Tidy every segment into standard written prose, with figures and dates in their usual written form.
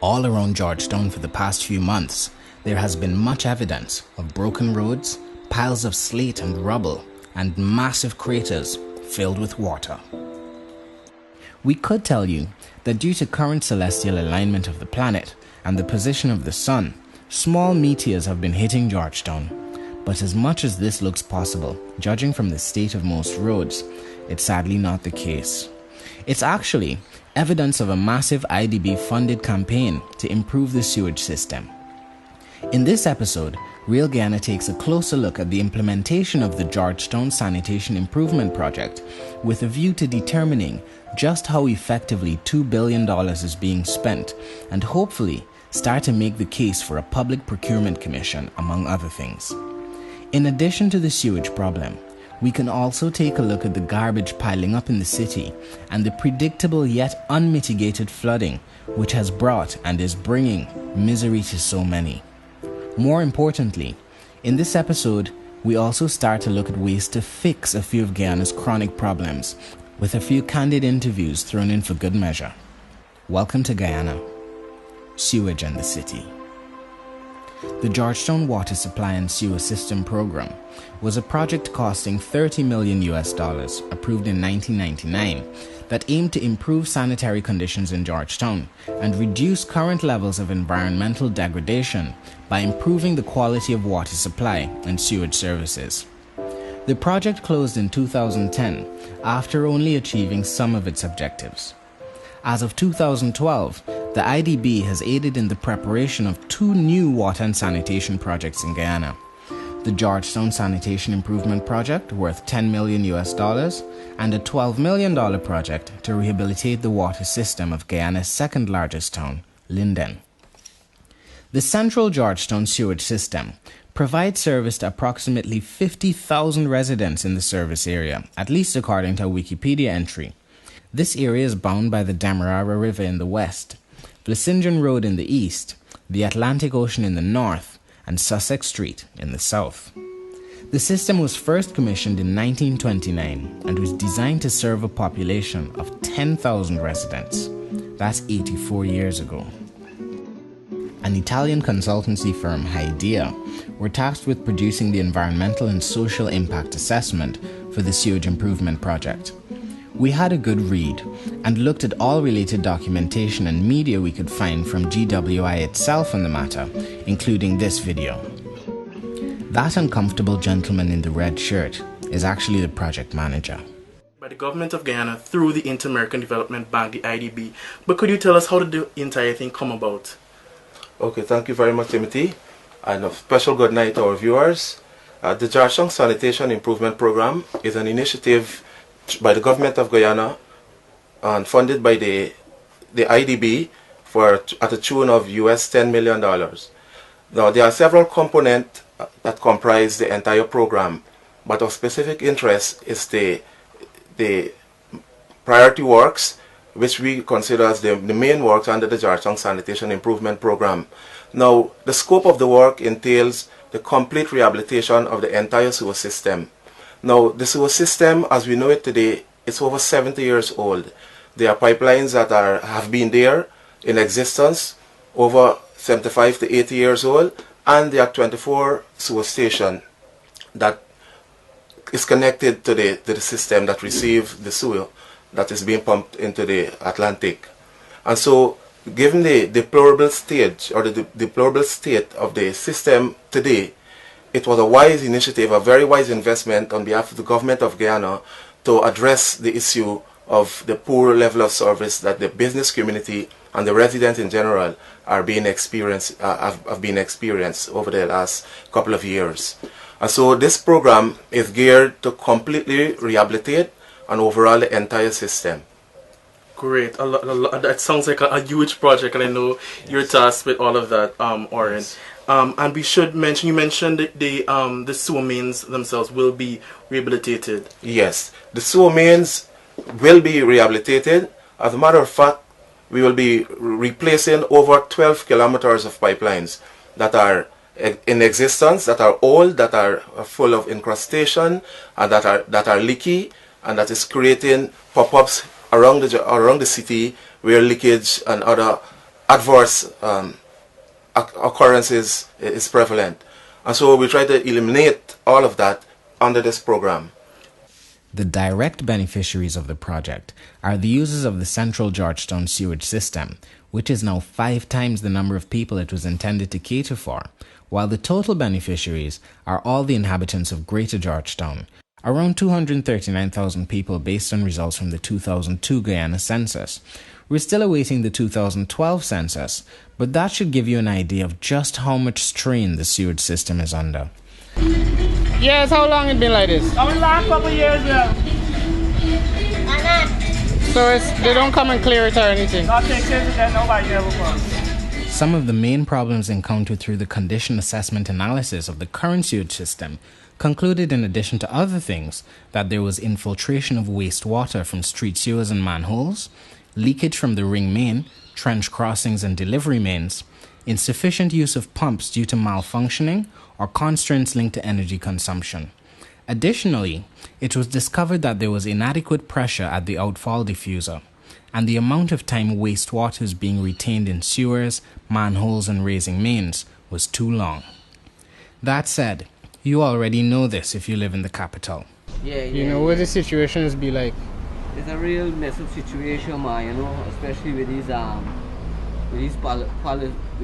All around Georgetown for the past few months, there has been much evidence of broken roads, piles of slate and rubble, and massive craters filled with water. We could tell you that due to current celestial alignment of the planet and the position of the sun, small meteors have been hitting Georgetown. But as much as this looks possible, judging from the state of most roads, it's sadly not the case. It's actually evidence of a massive IDB-funded campaign to improve the sewage system. In this episode, Real Guyana takes a closer look at the implementation of the Georgetown Sanitation Improvement project with a view to determining just how effectively $2 billion is being spent and hopefully start to make the case for a public procurement commission, among other things. In addition to the sewage problem, we can also take a look at the garbage piling up in the city and the predictable yet unmitigated flooding which has brought and is bringing misery to so many. More importantly, in this episode, we also start to look at ways to fix a few of Guyana's chronic problems with a few candid interviews thrown in for good measure. Welcome to Guyana, Sewage and the City. The Georgetown Water Supply and Sewer System Program was a project costing $30 million approved in 1999 that aimed to improve sanitary conditions in Georgetown and reduce current levels of environmental degradation by improving the quality of water supply and sewage services. The project closed in 2010 after only achieving some of its objectives. As of 2012, the IDB has aided in the preparation of 2 new water and sanitation projects in Guyana. The Georgetown Sanitation Improvement Project, worth $10 million, and a $12 million project to rehabilitate the water system of Guyana's second largest town, Linden. The central Georgetown sewage system provides service to approximately 50,000 residents in the service area, at least according to a Wikipedia entry. This area is bound by the Demerara River in the west, Vlissingen Road in the east, the Atlantic Ocean in the north, and Sussex Street in the south. The system was first commissioned in 1929 and was designed to serve a population of 10,000 residents. That's 84 years ago. An Italian consultancy firm, Idea, were tasked with producing the environmental and social impact assessment for the sewage improvement project. We had a good read and looked at all related documentation and media we could find from GWI itself on the matter, including this video. That uncomfortable gentleman in the red shirt is actually the project manager. By the government of Guyana through the Inter-American Development Bank, the IDB. But could you tell us how did the entire thing come about? Okay, thank you very much, Timothy. And a special good night to our viewers. The Georgetown Sanitation Improvement Program is an initiative by the government of Guyana and funded by the IDB at a tune of US $10 million. Now, there are several components that comprise the entire program, but of specific interest is the priority works, which we consider as the main works under the Georgetown Sanitation Improvement Program. Now, the scope of the work entails the complete rehabilitation of the entire sewer system. Now, the sewer system, as we know it today, is over 70 years old. There are pipelines that have been there in existence, over 75 to 80 years old, and there are 24 sewer stations that is connected to the system that receive the sewer that is being pumped into the Atlantic. And so, given the deplorable stage or the deplorable state of the system today, it was a wise initiative, a very wise investment on behalf of the government of Guyana to address the issue of the poor level of service that the business community and the residents in general have been experienced over the last couple of years. And so this program is geared to completely rehabilitate and overhaul the entire system. Great. That sounds like a huge project, and I know you're tasked with all of that, Oren. Yes. And we should mention, you mentioned the sewer mains themselves will be rehabilitated. Yes, the sewer mains will be rehabilitated. As a matter of fact, we will be replacing over 12 kilometers of pipelines that are in existence, that are old, that are full of incrustation, and that are leaky, and that is creating pop-ups around the city where leakage and other adverse occurrences is prevalent. And so we try to eliminate all of that under this program. The direct beneficiaries of the project are the users of the central Georgetown sewage system, which is now 5 times the number of people it was intended to cater for, while the total beneficiaries are all the inhabitants of Greater Georgetown, around 239,000 people based on results from the 2002 Guyana census. We're still awaiting the 2012 census, but that should give you an idea of just how much strain the sewage system is under. Yes, how long it been like this? Only last couple of years now. So they don't come and clear it or anything? Not take since that nobody ever comes. Some of the main problems encountered through the condition assessment analysis of the current sewage system concluded, in addition to other things, that there was infiltration of wastewater from street sewers and manholes, leakage from the ring main, trench crossings and delivery mains, insufficient use of pumps due to malfunctioning, or constraints linked to energy consumption. Additionally, it was discovered that there was inadequate pressure at the outfall diffuser, and the amount of time wastewater is being retained in sewers, manholes, and raising mains was too long. That said, you already know this if you live in the capital. You know what the situations be like? It's a real messy situation, man, you know, especially with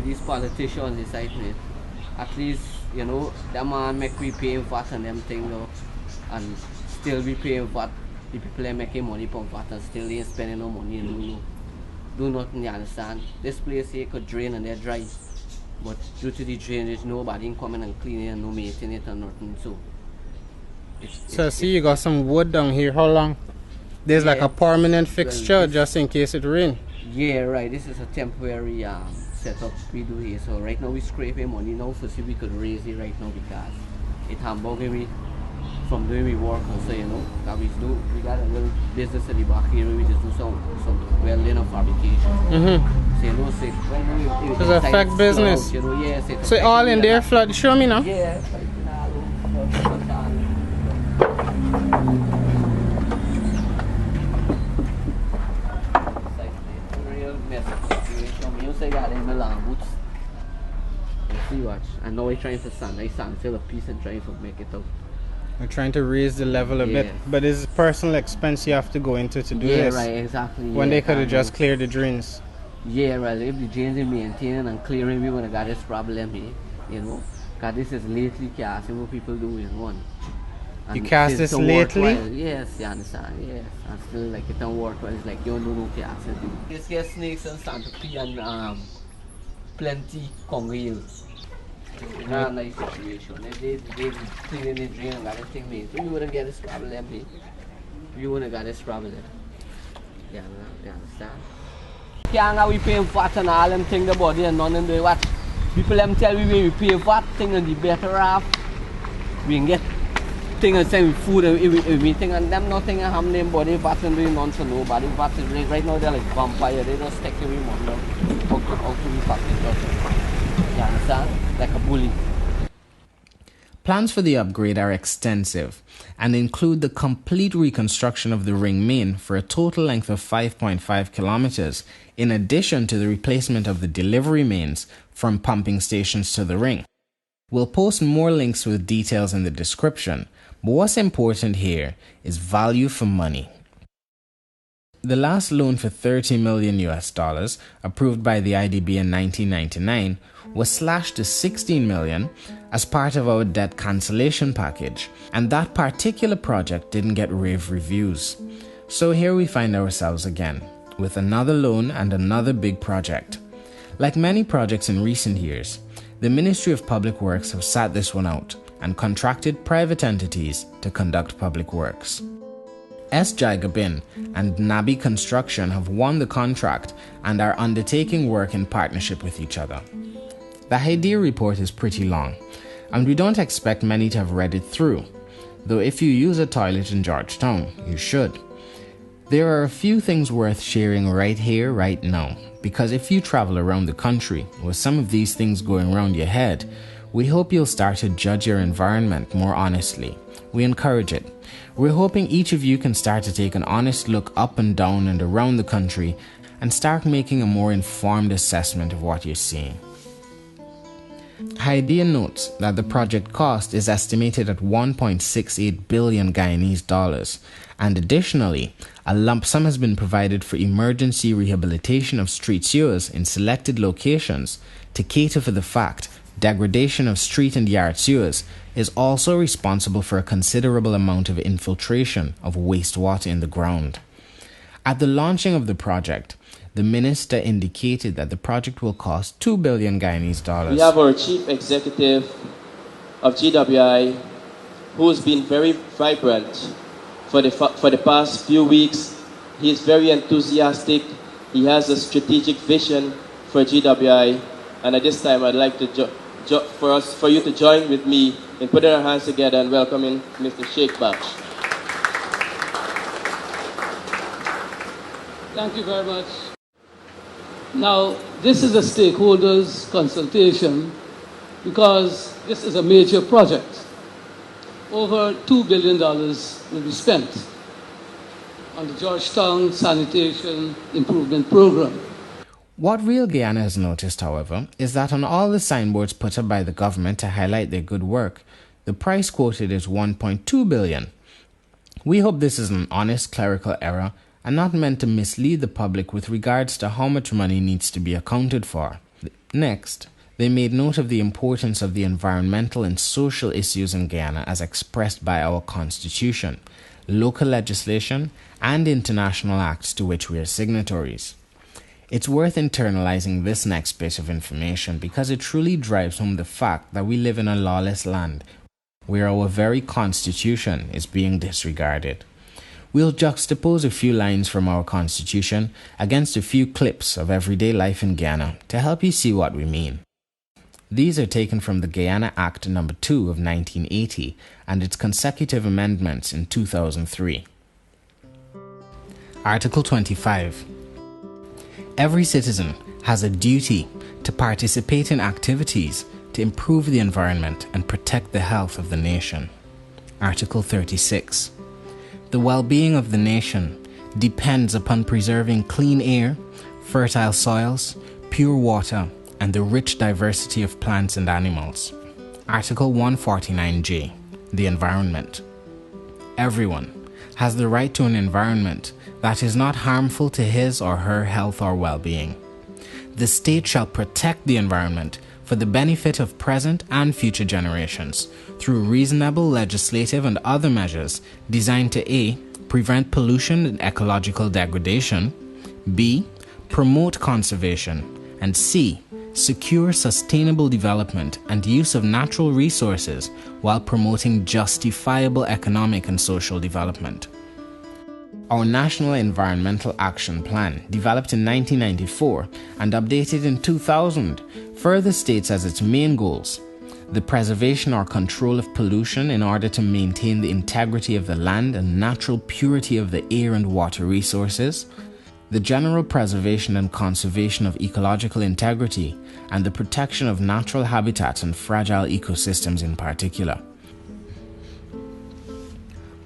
these politicians inside me. At least, you know, that man make we paying VAT and them thing though, and still be paying VAT. The people are making money from VAT and still ain't spending no money and do nothing, you understand? This place here could drain and they're dry, but due to the drainage, nobody ain't coming and cleaning and no maintaining it and nothing, so. So see, you got some wood down here, how long? There's like a permanent fixture just in case it rain. Yeah, right, this is a temporary setup we do here. So right now we scraping money now for see we could raise it right now because it hamburger me from doing we work also, you know. That we got a little business at the back here where we just do some welding or fabrication. So you know, say when we it's a fact business. You know, yeah, so all in there flood, show me now. Yeah, I got in the long boots. You see, watch. And now we're trying to stand still a piece and trying to make it up. We're trying to raise the level a bit, but it's personal expense you have to go into to do this. Yeah, right, exactly. When they could have just cleared the drains. Yeah, right. If the drains are maintained and clearing, we would have got this problem here, you know. Because this is lately casting what people do in one. And you cast this lately? Yes, you understand, yes. And still like it don't work well. It's like you don't do no casting. This get snakes and centipede and plenty Congo hills. Not a nice situation. If they cleaning the drain and got this thing made, so we wouldn't get this problem here. We wouldn't got this problem. You understand? Can't we pay VAT and all them thing the body and none in the what? People them tell we when we pay VAT thing and the better off. We can get thing and send food and we think and them nothing and harm them body VAT and doing none to nobody. VAT is right now they're like vampire, they don't stick away money out to be fucking. You understand? Like a bully. Plans for the upgrade are extensive and include the complete reconstruction of the ring main for a total length of 5.5 kilometers, in addition to the replacement of the delivery mains from pumping stations to the ring. We'll post more links with details in the description, but what's important here is value for money. The last loan for $30 million approved by the IDB in 1999 was slashed to $16 million as part of our debt cancellation package, and that particular project didn't get rave reviews. So here we find ourselves again, with another loan and another big project. Like many projects in recent years, the Ministry of Public Works have sat this one out and contracted private entities to conduct public works. S. Jagabin and Nabi Construction have won the contract and are undertaking work in partnership with each other. The idea report is pretty long, and we don't expect many to have read it through, though if you use a toilet in Georgetown, you should. There are a few things worth sharing right here, right now, because if you travel around the country with some of these things going around your head, we hope you'll start to judge your environment more honestly. We encourage it. We're hoping each of you can start to take an honest look up and down and around the country and start making a more informed assessment of what you're seeing. Hydea notes that the project cost is estimated at 1.68 billion Guyanese dollars, and additionally, a lump sum has been provided for emergency rehabilitation of street sewers in selected locations to cater for the fact degradation of street and yard sewers is also responsible for a considerable amount of infiltration of wastewater in the ground. At the launching of the project, the minister indicated that the project will cost 2 billion Guyanese dollars. We have our chief executive of GWI, who's been very vibrant for the past few weeks. He is very enthusiastic. He has a strategic vision for GWI, and at this time, I'd like to for you to join with me in putting our hands together and welcoming Mr. Sheikh Baksh. Thank you very much. Now, this is a stakeholders consultation because this is a major project. Over $2 billion will be spent on the Georgetown Sanitation Improvement Program. What Real Guyana has noticed, however, is that on all the signboards put up by the government to highlight their good work, the price quoted is $1.2 billion. We hope this is an honest clerical error and not meant to mislead the public with regards to how much money needs to be accounted for. Next, they made note of the importance of the environmental and social issues in Guyana as expressed by our constitution, local legislation, and international acts to which we are signatories. It's worth internalizing this next bit of information because it truly drives home the fact that we live in a lawless land where our very constitution is being disregarded. We'll juxtapose a few lines from our constitution against a few clips of everyday life in Guyana to help you see what we mean. These are taken from the Guyana Act No. 2 of 1980 and its consecutive amendments in 2003. Article 25. Every citizen has a duty to participate in activities to improve the environment and protect the health of the nation. Article 36. The well-being of the nation depends upon preserving clean air, fertile soils, pure water, and the rich diversity of plants and animals. Article 149J. The environment. Everyone has the right to an environment that is not harmful to his or her health or well-being. The state shall protect the environment for the benefit of present and future generations through reasonable legislative and other measures designed to A. Prevent pollution and ecological degradation, B. Promote conservation, and C. Secure sustainable development and use of natural resources while promoting justifiable economic and social development. Our National Environmental Action Plan, developed in 1994 and updated in 2000, further states as its main goals the preservation or control of pollution in order to maintain the integrity of the land and natural purity of the air and water resources, the general preservation and conservation of ecological integrity, and the protection of natural habitats and fragile ecosystems in particular.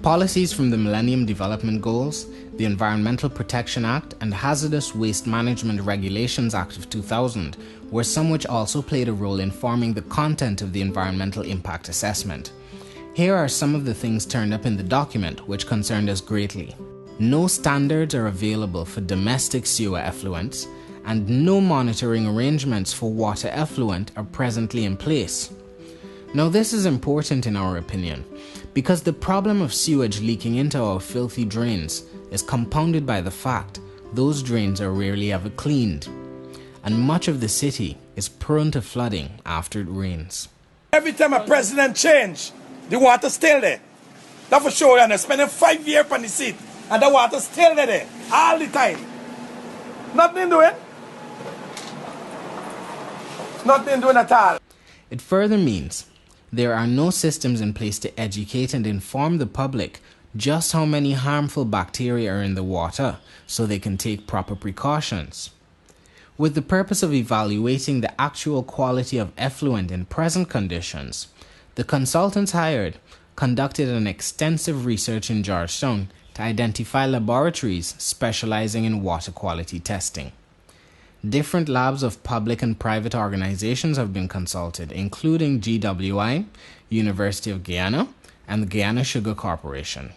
Policies from the Millennium Development Goals, the Environmental Protection Act, and Hazardous Waste Management Regulations Act of 2000 were some which also played a role in forming the content of the environmental impact assessment. Here are some of the things turned up in the document which concerned us greatly. No standards are available for domestic sewer effluents, and no monitoring arrangements for water effluent are presently in place. Now this is important in our opinion, because the problem of sewage leaking into our filthy drains is compounded by the fact those drains are rarely ever cleaned, and much of the city is prone to flooding after it rains. Every time a president change, the water still there. That for sure, and they're spending 5 years on the seat, and the water still there all the time. Nothing doing. Nothing doing at all. It further means there are no systems in place to educate and inform the public just how many harmful bacteria are in the water so they can take proper precautions. With the purpose of evaluating the actual quality of effluent in present conditions, the consultants hired conducted an extensive research in Georgetown to to identify laboratories specializing in water quality testing. Different labs of public and private organizations have been consulted, including GWI, University of Guyana, and the Guyana Sugar Corporation.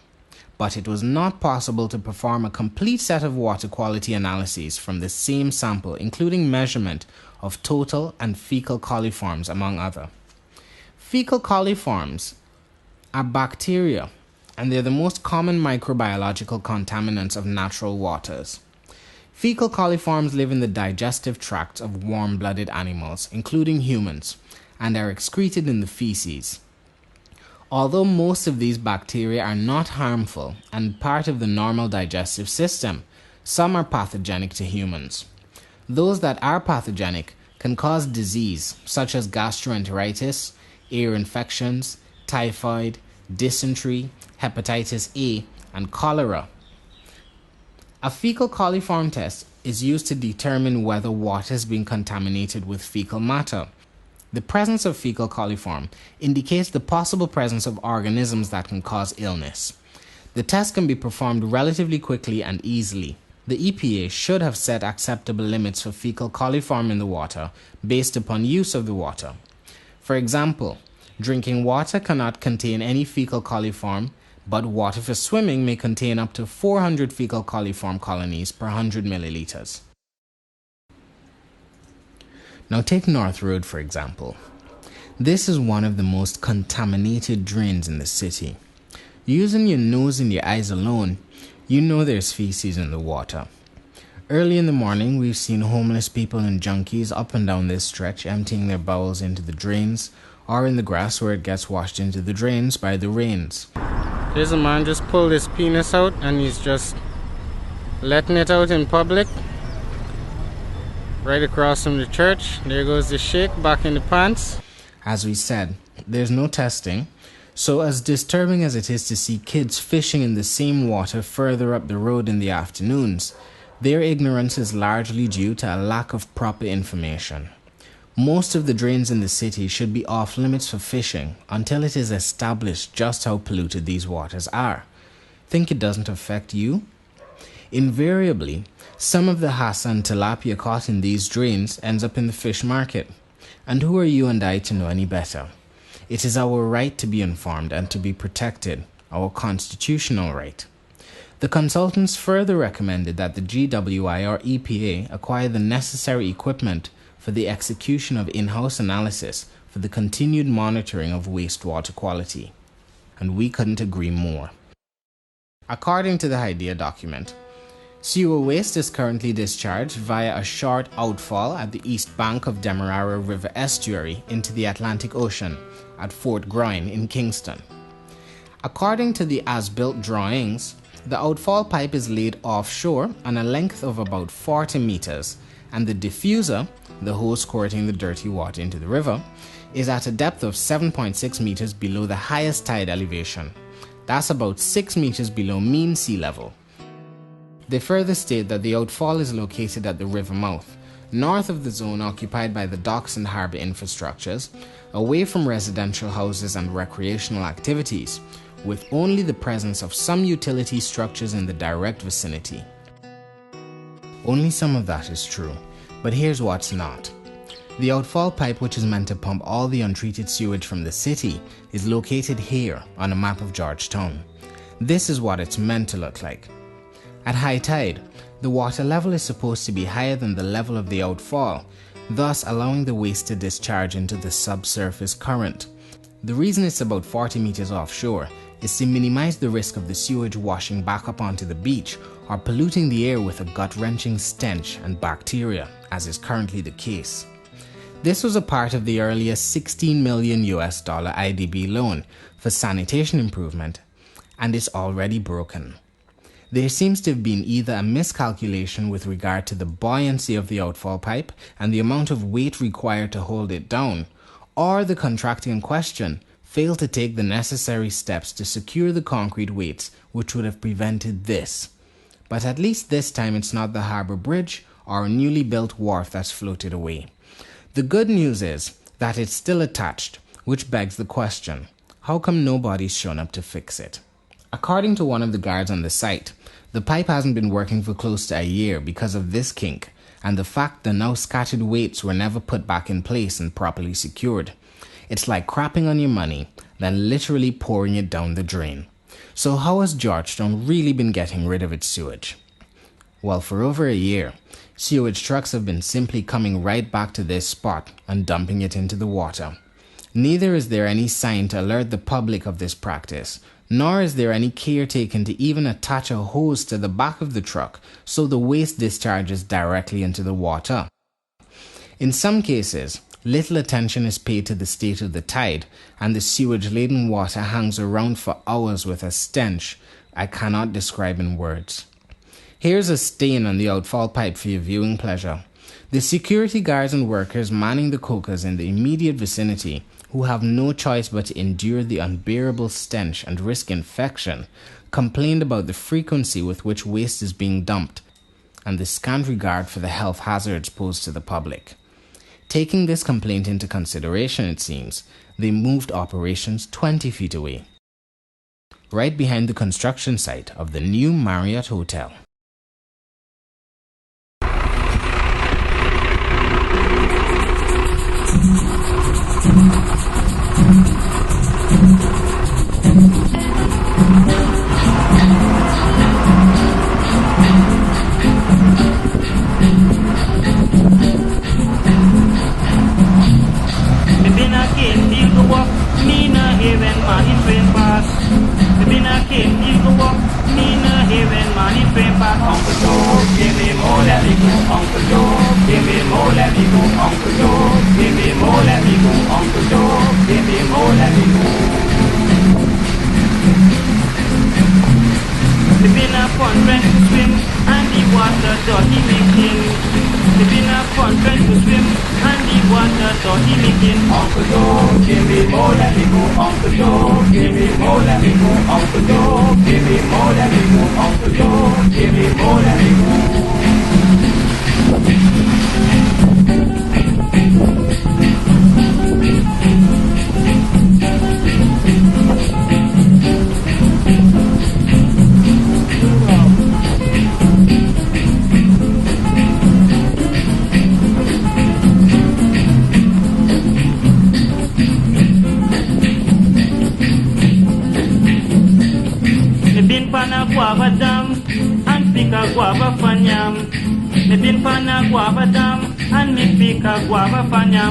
But it was not possible to perform a complete set of water quality analyses from the same sample, including measurement of total and fecal coliforms, among other. Fecal coliforms are bacteria, and they're the most common microbiological contaminants of natural waters. Fecal coliforms live in the digestive tracts of warm-blooded animals, including humans, and are excreted in the feces. Although most of these bacteria are not harmful and part of the normal digestive system, some are pathogenic to humans. Those that are pathogenic can cause disease such as gastroenteritis, ear infections, typhoid, dysentery, hepatitis A, and cholera. A fecal coliform test is used to determine whether water has been contaminated with fecal matter. The presence of fecal coliform indicates the possible presence of organisms that can cause illness. The test can be performed relatively quickly and easily. The EPA should have set acceptable limits for fecal coliform in the water based upon use of the water. For example, drinking water cannot contain any fecal coliform, but water for swimming may contain up to 400 fecal coliform colonies per 100 milliliters. Now take North Road, for example. This is one of the most contaminated drains in the city. Using your nose and your eyes alone, you know there's feces in the water. Early in the morning, we've seen homeless people and junkies up and down this stretch emptying their bowels into the drains or in the grass where it gets washed into the drains by the rains. There's a man just pulled his penis out and he's just letting it out in public. Right across from the church. There goes the shake back in the pants. As we said, there's no testing, so as disturbing as it is to see kids fishing in the same water further up the road in the afternoons, their ignorance is largely due to a lack of proper information. Most of the drains in the city should be off limits for fishing until it is established just how polluted these waters are. Think it doesn't affect you? Invariably, some of the hassa and tilapia caught in these drains ends up in the fish market. And who are you and I to know any better? It is our right to be informed and to be protected, our constitutional right. The consultants further recommended that the GWI or EPA acquire the necessary equipment for the execution of in-house analysis for the continued monitoring of wastewater quality. And we couldn't agree more. According to the IDEA document, sewer waste is currently discharged via a short outfall at the east bank of Demerara River estuary into the Atlantic Ocean at Fort Groyne in Kingston. According to the as-built drawings, the outfall pipe is laid offshore on a length of about 40 meters, and the diffuser, the hose squirting the dirty water into the river, is at a depth of 7.6 meters below the highest tide elevation. That's about 6 meters below mean sea level. They further state that the outfall is located at the river mouth, north of the zone occupied by the docks and harbour infrastructures, away from residential houses and recreational activities, with only the presence of some utility structures in the direct vicinity. Only some of that is true, but here's what's not. The outfall pipe, which is meant to pump all the untreated sewage from the city, is located here on a map of Georgetown. This is what it's meant to look like. At high tide, the water level is supposed to be higher than the level of the outfall, thus allowing the waste to discharge into the subsurface current. The reason it's about 40 meters offshore is to minimize the risk of the sewage washing back up onto the beach or polluting the air with a gut-wrenching stench and bacteria, as is currently the case. This was a part of the earlier $16 million IDB loan for sanitation improvement, and it's already broken. There seems to have been either a miscalculation with regard to the buoyancy of the outfall pipe and the amount of weight required to hold it down, or the contractor in question failed to take the necessary steps to secure the concrete weights which would have prevented this. But at least this time it's not the harbour bridge or a newly built wharf that's floated away. The good news is that it's still attached, which begs the question, how come nobody's shown up to fix it? According to one of the guards on the site, the pipe hasn't been working for close to a year because of this kink, and the fact the now scattered weights were never put back in place and properly secured. It's like crapping on your money, then literally pouring it down the drain. So how has Georgetown really been getting rid of its sewage? Well, for over a year, sewage trucks have been simply coming right back to this spot and dumping it into the water. Neither is there any sign to alert the public of this practice, nor is there any care taken to even attach a hose to the back of the truck so the waste discharges directly into the water. In some cases, little attention is paid to the state of the tide, and the sewage-laden water hangs around for hours with a stench I cannot describe in words. Here's a stain on the outfall pipe for your viewing pleasure. The security guards and workers manning the cokers in the immediate vicinity, who have no choice but to endure the unbearable stench and risk infection, complained about the frequency with which waste is being dumped and the scant regard for the health hazards posed to the public. Taking this complaint into consideration, it seems, they moved operations 20 feet away, right behind the construction site of the new Marriott Hotel.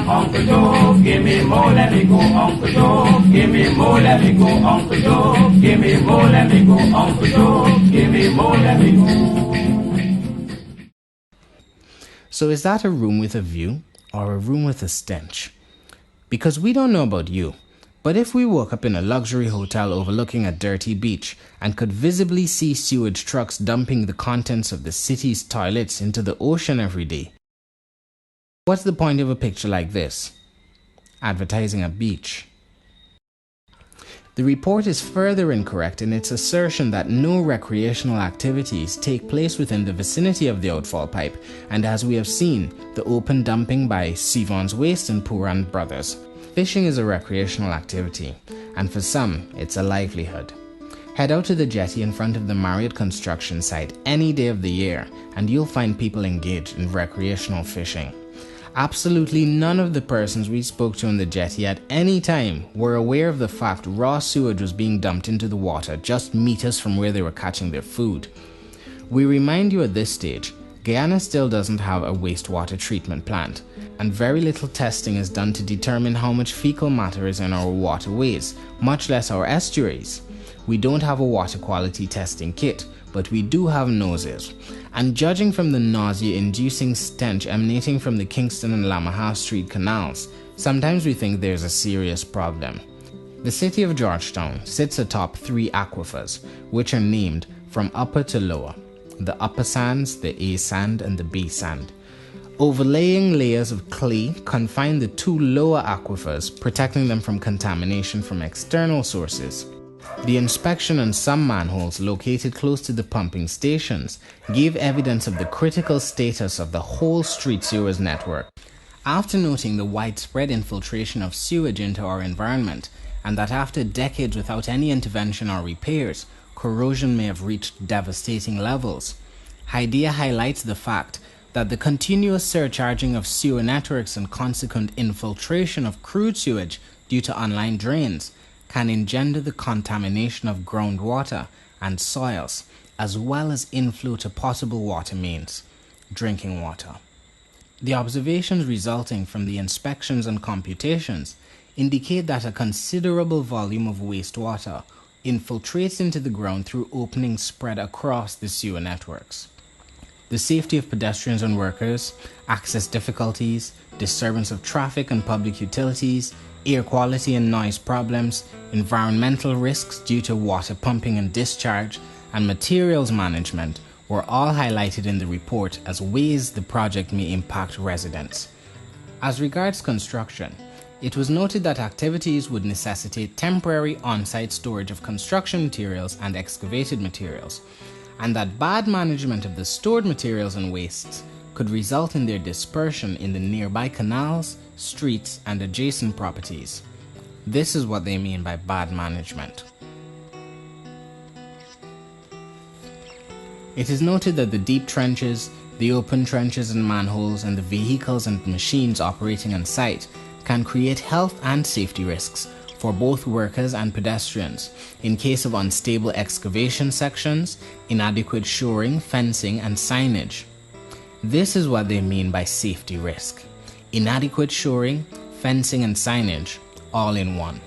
Uncle Joe, give me more, let me go. Uncle Joe, give me more, let me go. Uncle Joe, give me more, let me go. Uncle Joe, give me more, let me go. So is that a room with a view or a room with a stench? Because we don't know about you, but if we woke up in a luxury hotel overlooking a dirty beach and could visibly see sewage trucks dumping the contents of the city's toilets into the ocean every day, what's the point of a picture like this? Advertising a beach. The report is further incorrect in its assertion that no recreational activities take place within the vicinity of the outfall pipe, and as we have seen, the open dumping by Sivon's Waste and Puran Brothers. Fishing is a recreational activity, and for some, it's a livelihood. Head out to the jetty in front of the Marriott construction site any day of the year, and you'll find people engaged in recreational fishing. Absolutely none of the persons we spoke to on the jetty at any time were aware of the fact raw sewage was being dumped into the water just meters from where they were catching their food. We remind you at this stage, Guyana still doesn't have a wastewater treatment plant, and very little testing is done to determine how much fecal matter is in our waterways, much less our estuaries. We don't have a water quality testing kit, but we do have noses. And judging from the nausea-inducing stench emanating from the Kingston and Lamaha Street canals, sometimes we think there's a serious problem. The city of Georgetown sits atop 3 aquifers, which are named from upper to lower: the upper sands, the A sand, and the B sand. Overlaying layers of clay confine the 2 lower aquifers, protecting them from contamination from external sources. The inspection on some manholes located close to the pumping stations gave evidence of the critical status of the whole street sewers network. After noting the widespread infiltration of sewage into our environment, and that after decades without any intervention or repairs, corrosion may have reached devastating levels, HYDEA highlights the fact that the continuous surcharging of sewer networks and consequent infiltration of crude sewage due to online drains can engender the contamination of groundwater and soils, as well as inflow to potable water mains, drinking water. The observations resulting from the inspections and computations indicate that a considerable volume of wastewater infiltrates into the ground through openings spread across the sewer networks. The safety of pedestrians and workers, access difficulties, disturbance of traffic and public utilities, air quality and noise problems, environmental risks due to water pumping and discharge, and materials management were all highlighted in the report as ways the project may impact residents. As regards construction, it was noted that activities would necessitate temporary on-site storage of construction materials and excavated materials, and that bad management of the stored materials and wastes could result in their dispersion in the nearby canals, streets, and adjacent properties. This is what they mean by bad management. It is noted that the deep trenches, the open trenches and manholes, and the vehicles and machines operating on site can create health and safety risks for both workers and pedestrians in case of unstable excavation sections, inadequate shoring, fencing, and signage. This is what they mean by safety risk. Inadequate shoring, fencing, and signage, all in one.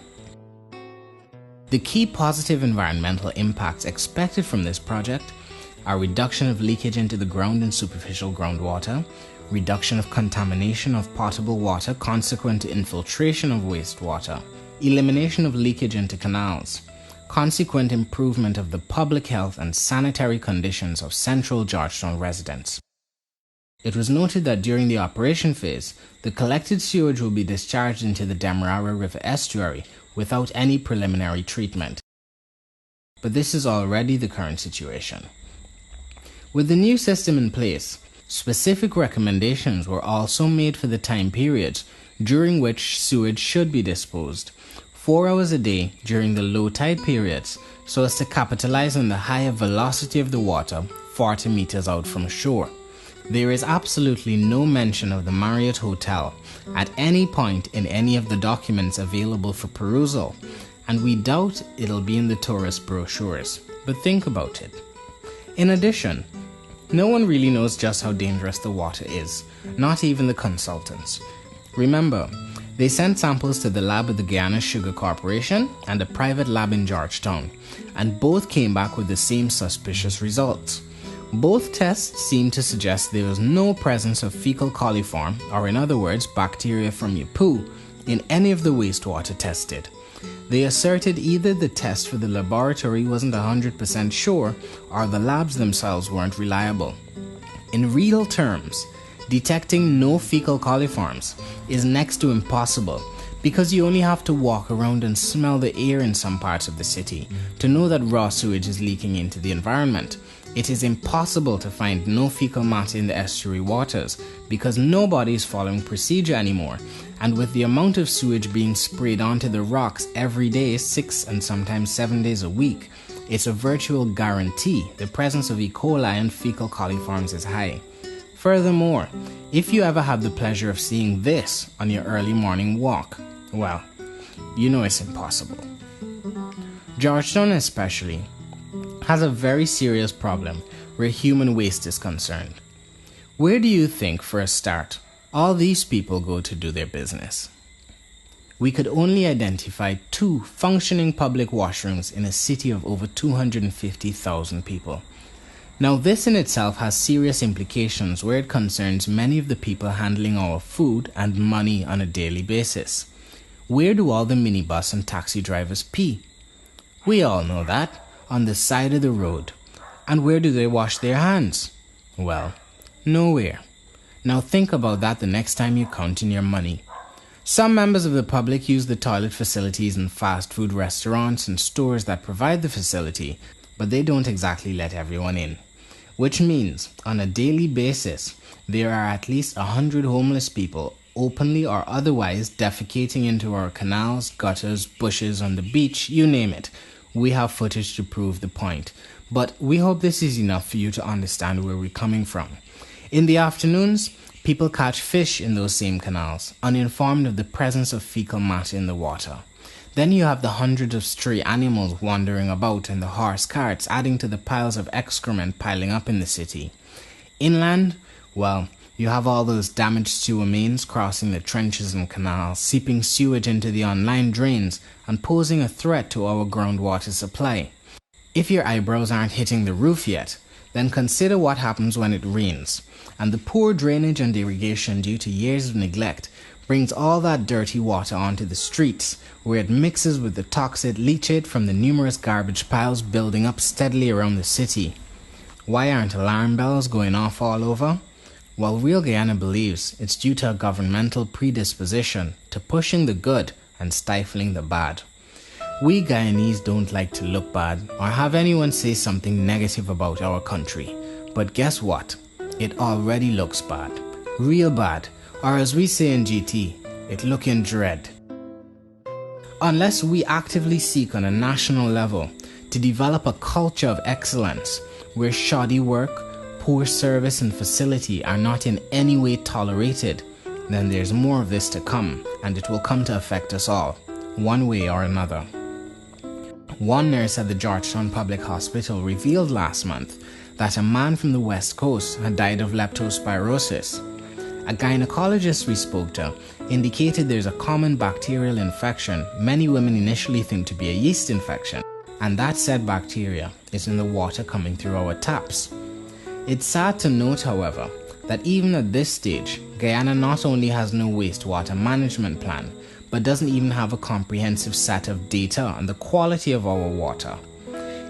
The key positive environmental impacts expected from this project are reduction of leakage into the ground and superficial groundwater, reduction of contamination of potable water consequent to infiltration of wastewater, elimination of leakage into canals, consequent improvement of the public health and sanitary conditions of central Georgetown residents. It was noted that during the operation phase, the collected sewage will be discharged into the Demerara River estuary without any preliminary treatment. But this is already the current situation. With the new system in place, specific recommendations were also made for the time periods during which sewage should be disposed, 4 hours a day during the low tide periods, so as to capitalize on the higher velocity of the water 40 meters out from shore. There is absolutely no mention of the Marriott Hotel at any point in any of the documents available for perusal, and we doubt it'll be in the tourist brochures, but think about it. In addition, no one really knows just how dangerous the water is, not even the consultants. Remember, they sent samples to the lab of the Guyana Sugar Corporation and a private lab in Georgetown, and both came back with the same suspicious results. Both tests seemed to suggest there was no presence of fecal coliform, or in other words, bacteria from your poo, in any of the wastewater tested. They asserted either the test for the laboratory wasn't 100% sure, or the labs themselves weren't reliable. In real terms, detecting no fecal coliforms is next to impossible, because you only have to walk around and smell the air in some parts of the city to know that raw sewage is leaking into the environment. It is impossible to find no fecal matter in the estuary waters because nobody is following procedure anymore, and with the amount of sewage being sprayed onto the rocks every day, 6 and sometimes 7 days a week, it's a virtual guarantee the presence of E. coli and fecal coliforms is high. Furthermore, if you ever have the pleasure of seeing this on your early morning walk, well, you know it's impossible. Georgetown especially has a very serious problem where human waste is concerned. Where do you think, for a start, all these people go to do their business? We could only identify 2 functioning public washrooms in a city of over 250,000 people. Now, this in itself has serious implications where it concerns many of the people handling our food and money on a daily basis. Where do all the minibus and taxi drivers pee? We all know that, on the side of the road. And where do they wash their hands? Well, nowhere. Now think about that the next time you count in your money. Some members of the public use the toilet facilities in fast food restaurants and stores that provide the facility, but they don't exactly let everyone in. Which means, on a daily basis, there are at least 100 homeless people openly or otherwise defecating into our canals, gutters, bushes, on the beach, you name it, We have footage to prove the point, but we hope this is enough for you to understand where we're coming from. In the afternoons, people catch fish in those same canals, uninformed of the presence of fecal matter in the water. Then you have the hundreds of stray animals wandering about and the horse carts adding to the piles of excrement piling up in the city. Inland, well, you have all those damaged sewer mains crossing the trenches and canals, seeping sewage into the online drains and posing a threat to our groundwater supply. If your eyebrows aren't hitting the roof yet, then consider what happens when it rains, and the poor drainage and irrigation due to years of neglect brings all that dirty water onto the streets, where it mixes with the toxic leachate from the numerous garbage piles building up steadily around the city. Why aren't alarm bells going off all over? Well, Real Guyana believes it's due to a governmental predisposition to pushing the good and stifling the bad. We Guyanese don't like to look bad or have anyone say something negative about our country, but guess what? It already looks bad. Real bad. Or as we say in GT, it looking dread. Unless we actively seek on a national level to develop a culture of excellence where shoddy work, poor service and facility are not in any way tolerated, then there's more of this to come, and it will come to affect us all, one way or another. One nurse at the Georgetown Public Hospital revealed last month that a man from the West Coast had died of leptospirosis. A gynecologist we spoke to indicated there's a common bacterial infection many women initially think to be a yeast infection, and that said bacteria is in the water coming through our taps. It's sad to note, however, that even at this stage, Guyana not only has no wastewater management plan, but doesn't even have a comprehensive set of data on the quality of our water.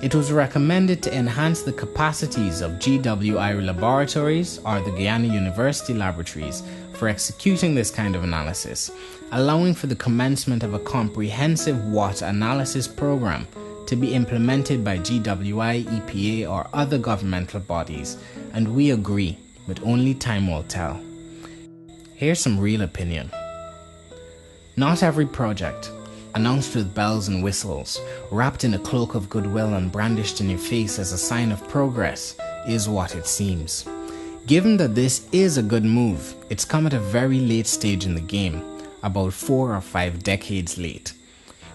It was recommended to enhance the capacities of GWI laboratories or the Guyana University laboratories for executing this kind of analysis, allowing for the commencement of a comprehensive water analysis program to be implemented by GWI, EPA or other governmental bodies, and we agree, but only time will tell. Here's some real opinion. Not every project, announced with bells and whistles, wrapped in a cloak of goodwill and brandished in your face as a sign of progress, is what it seems. Given that this is a good move, it's come at a very late stage in the game, about 4 or 5 decades late.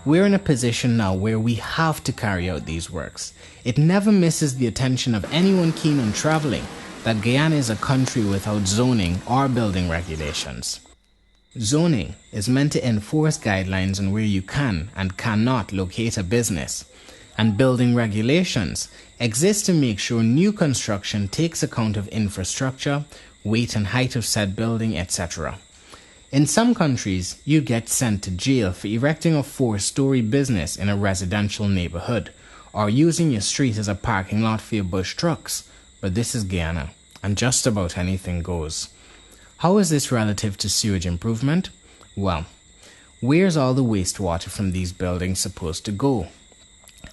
We're in a position now where we have to carry out these works. It never misses the attention of anyone keen on traveling that Guyana is a country without zoning or building regulations. Zoning is meant to enforce guidelines on where you can and cannot locate a business, and building regulations exist to make sure new construction takes account of infrastructure, weight and height of said building, etc. In some countries, you get sent to jail for erecting a 4-story business in a residential neighborhood, or using your street as a parking lot for your bush trucks, but this is Guyana, and just about anything goes. How is this relative to sewage improvement? Well, where's all the wastewater from these buildings supposed to go?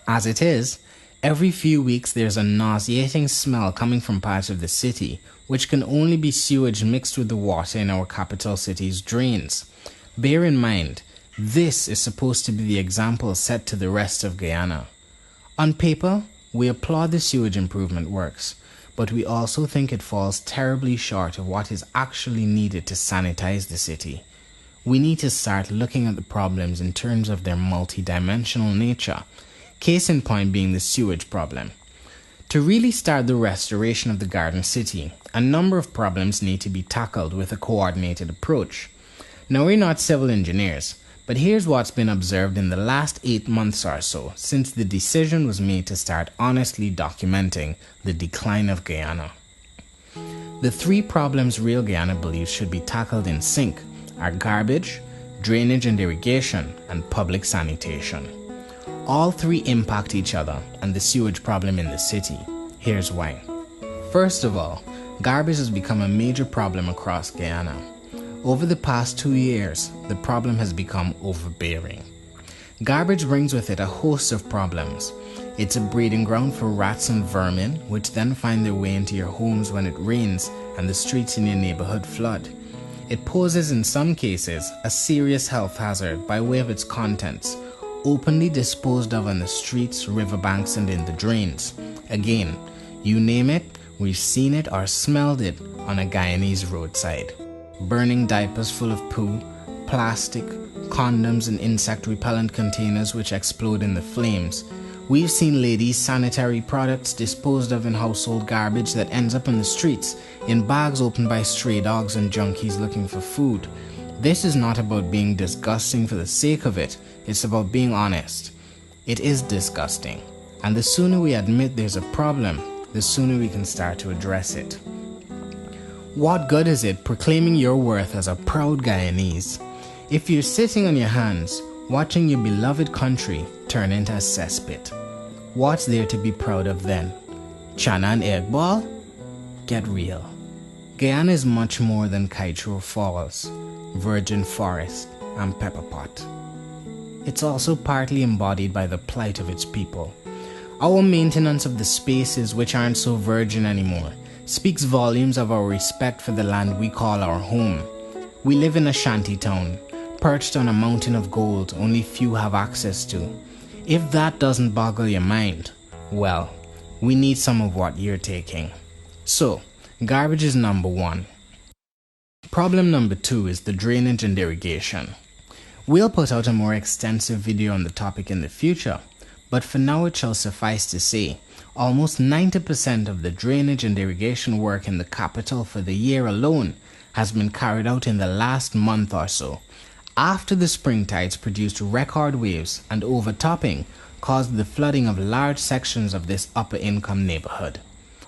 As it is, every few weeks there's a nauseating smell coming from parts of the city, which can only be sewage mixed with the water in our capital city's drains. Bear in mind, this is supposed to be the example set to the rest of Guyana. On paper, we applaud the sewage improvement works, but we also think it falls terribly short of what is actually needed to sanitize the city. We need to start looking at the problems in terms of their multi-dimensional nature, case in point being the sewage problem. To really start the restoration of the Garden City, a number of problems need to be tackled with a coordinated approach. Now, we're not civil engineers, but here's what's been observed in the last 8 months or so since the decision was made to start honestly documenting the decline of Guyana. The 3 problems Real Guyana believes should be tackled in sync are garbage, drainage and irrigation, and public sanitation. All 3 impact each other and the sewage problem in the city. Here's why. First of all, garbage has become a major problem across Guyana. Over the past 2 years, the problem has become overbearing. Garbage brings with it a host of problems. It's a breeding ground for rats and vermin, which then find their way into your homes when it rains and the streets in your neighborhood flood. It poses in some cases a serious health hazard by way of its contents, openly disposed of on the streets, riverbanks, and in the drains. Again, you name it, we've seen it or smelled it on a Guyanese roadside. Burning diapers full of poo, plastic, condoms, and insect repellent containers which explode in the flames. We've seen ladies' sanitary products disposed of in household garbage that ends up in the streets, in bags opened by stray dogs and junkies looking for food. This is not about being disgusting for the sake of it, it's about being honest. It is disgusting, and the sooner we admit there's a problem, the sooner we can start to address it. What good is it proclaiming your worth as a proud Guyanese if you're sitting on your hands watching your beloved country turn into a cesspit? What's there to be proud of then? Chana and egg ball? Get real. Guyana is much more than Kaitro Falls, virgin forest, and pepper pot. It's also partly embodied by the plight of its people. Our maintenance of the spaces which aren't so virgin anymore speaks volumes of our respect for the land we call our home. We live in a shanty town, perched on a mountain of gold only few have access to. If that doesn't boggle your mind, well, we need some of what you're taking. So, garbage is number one. Problem number two is the drainage and irrigation. We'll put out a more extensive video on the topic in the future, but for now it shall suffice to say, almost 90% of the drainage and irrigation work in the capital for the year alone has been carried out in the last month or so, after the spring tides produced record waves and overtopping caused the flooding of large sections of this upper income neighborhood.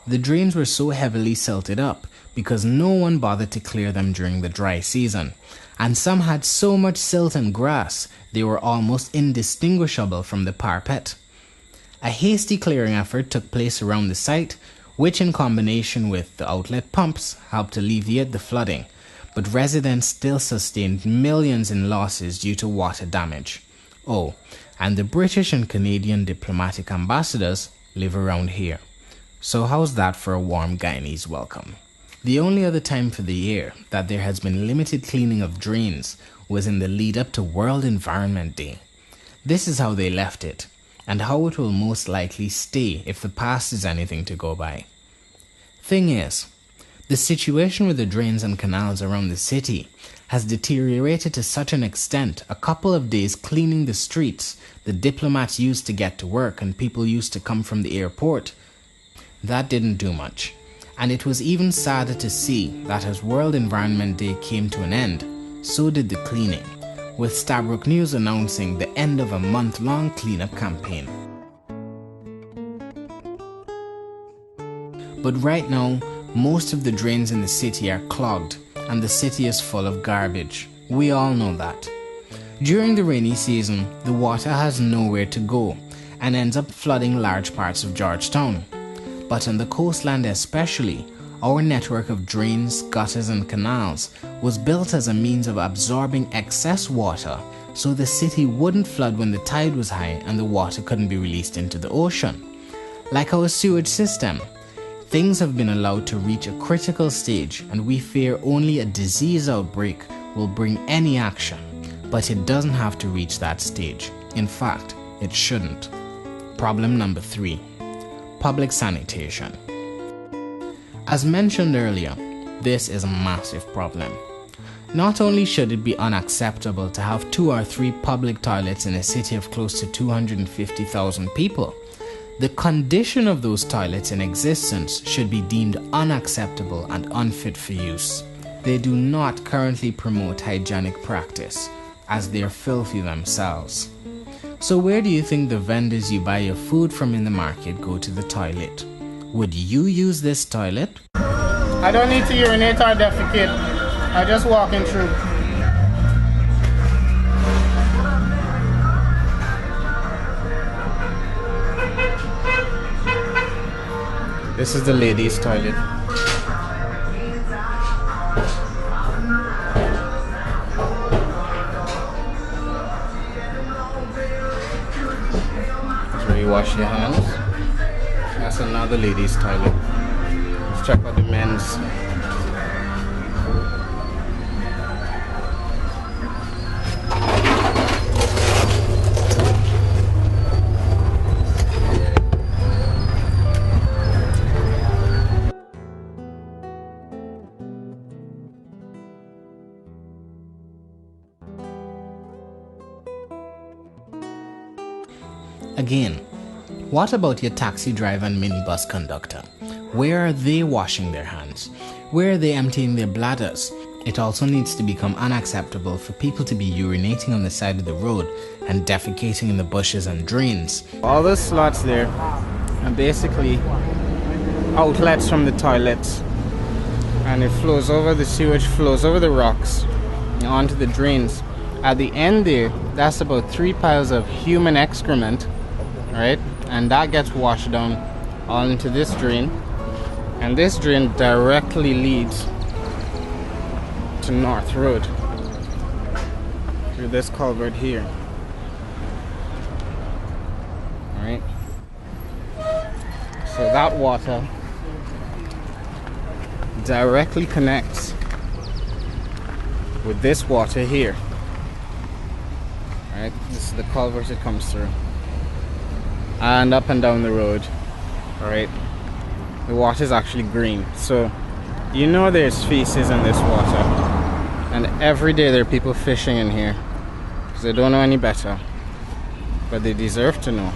The drains were so heavily silted up because no one bothered to clear them during the dry season, and some had so much silt and grass they were almost indistinguishable from the parapet. A hasty clearing effort took place around the site, which in combination with the outlet pumps helped alleviate the flooding, but residents still sustained millions in losses due to water damage. Oh, and the British and Canadian diplomatic ambassadors live around here. So how's that for a warm Guyanese welcome? The only other time for the year that there has been limited cleaning of drains was in the lead up to World Environment Day. This is how they left it, and how it will most likely stay if the past is anything to go by. Thing is, the situation with the drains and canals around the city has deteriorated to such an extent a couple of days cleaning the streets the diplomats used to get to work and people used to come from the airport, that didn't do much. And it was even sadder to see that as World Environment Day came to an end, so did the cleaning, with Stabroek News announcing the end of a month-long cleanup campaign. But right now, most of the drains in the city are clogged and the city is full of garbage. We all know that. During the rainy season, the water has nowhere to go and ends up flooding large parts of Georgetown. But on the coastland especially, our network of drains, gutters and canals was built as a means of absorbing excess water so the city wouldn't flood when the tide was high and the water couldn't be released into the ocean. Like our sewage system, things have been allowed to reach a critical stage and we fear only a disease outbreak will bring any action. But it doesn't have to reach that stage. In fact, it shouldn't. Problem number 3. Public sanitation. As mentioned earlier, this is a massive problem. Not only should it be unacceptable to have 2 or 3 public toilets in a city of close to 250,000 people, the condition of those toilets in existence should be deemed unacceptable and unfit for use. They do not currently promote hygienic practice, as they are filthy themselves. So where do you think the vendors you buy your food from in the market go to the toilet? Would you use this toilet? I don't need to urinate or defecate. I'm just walking through. This is the ladies' toilet. You wash your hands. That's another ladies' toilet. Let's check out the men's. Again, what about your taxi driver and minibus conductor? Where are they washing their hands? Where are they emptying their bladders? It also needs to become unacceptable for people to be urinating on the side of the road and defecating in the bushes and drains. All those slots there are basically outlets from the toilets, and it flows over, the sewage flows over the rocks and onto the drains. At the end there, that's about 3 piles of human excrement, right? And that gets washed down all into this drain, and this drain directly leads to North Road through this culvert here. Alright, so that water directly connects with this water here. Alright, this is the culvert it comes through, and up and down the road. Alright, the water is actually green, so you know there's feces in this water, and every day there are people fishing in here because they don't know any better, but they deserve to know.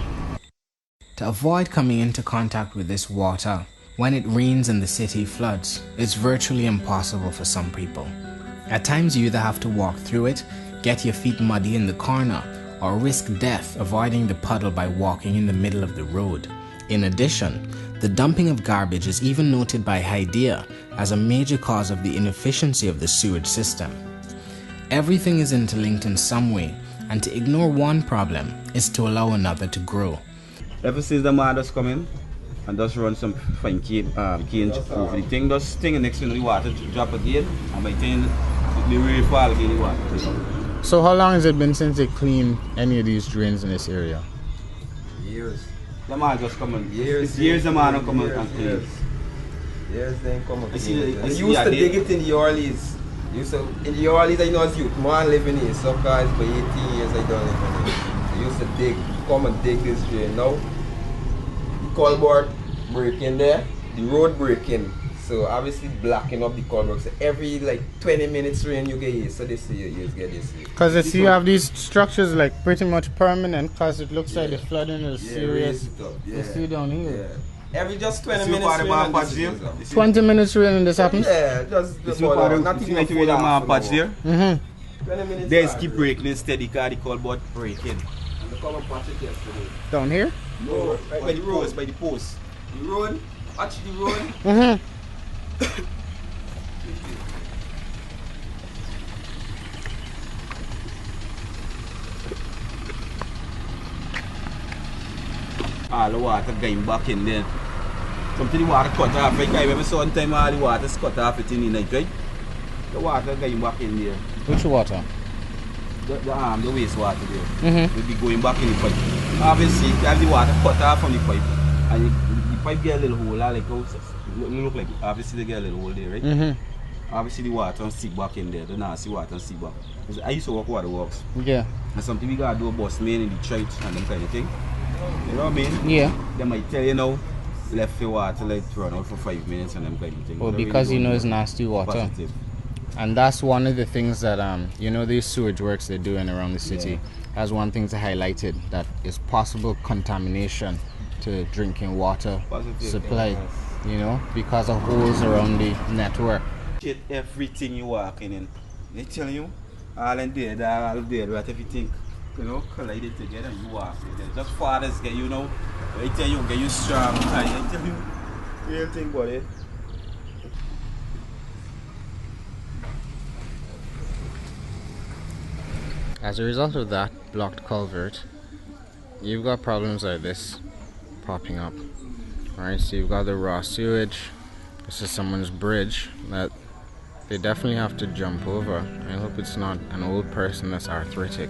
To avoid coming into contact with this water when it rains and the city floods, it's virtually impossible for some people. At times you either have to walk through it, get your feet muddy in the corner, or risk death avoiding the puddle by walking in the middle of the road. In addition, the dumping of garbage is even noted by HYDEA as a major cause of the inefficiency of the sewage system. Everything is interlinked in some way, and to ignore one problem is to allow another to grow. Ever since the man just come in and just run some fine cane over the thing, just thing, and next thing the water drop again, and by the time the rain fall again, the water. So how long has it been since they cleaned any of these drains in this area? Years. The man just come in. Years the man come in and clean. Years they come and They used to dig it in the Orleans. In the Orleans, I know as youth, man living here. Some guys for 18 years I don't live in here. They used to come and dig this drain. Now, the culvert breaking there, the road breaking. So obviously blocking up the culvert. So every like 20 minutes rain you get here. So this year you get this year. Because you have these structures like pretty much permanent, because it looks like the flooding is serious. You see down here. Every just 20 minutes rain. 20 minutes rain and this happens? Yeah, just about not even a full half an hour. 20 minutes. They just keep breaking steady because the culvert breaking. And the culvert patch it yesterday. Down here? No, right by the post, by the post. The road, patch the road. All the water going back in there. Something the water cut off. Like I remember sometime all the water is cut off in the night, right? The water going back in there. Which water? The wastewater there. Will be going back in the pipe. Obviously, you have the water cut off from the pipe, and the pipe get a little hole, like look like obviously they get a little hole there, right? Obviously the water seep back in there, the nasty water seep back. I used to work waterworks. Yeah. And something we gotta do a bus main in the church and them kind of thing. You know what I mean? Yeah. They might tell you now, left the water like run out for 5 minutes and them kind of thing. Well, because you know it's nasty water. Positive. And that's one of the things that you know, these sewage works they're doing around the city. That's one thing to highlight it, that is possible contamination to drinking water supply, you know, because of holes around the network. Everything you walking in, they tell you all in there, all there, but everything, you know, collided together, you walk in there. Just fathers get you know, they tell you get you strong, they tell you real thing about it. As a result of that blocked culvert, you've got problems like this popping up. Alright, so you've got the raw sewage. This is someone's bridge that they definitely have to jump over. I hope it's not an old person that's arthritic.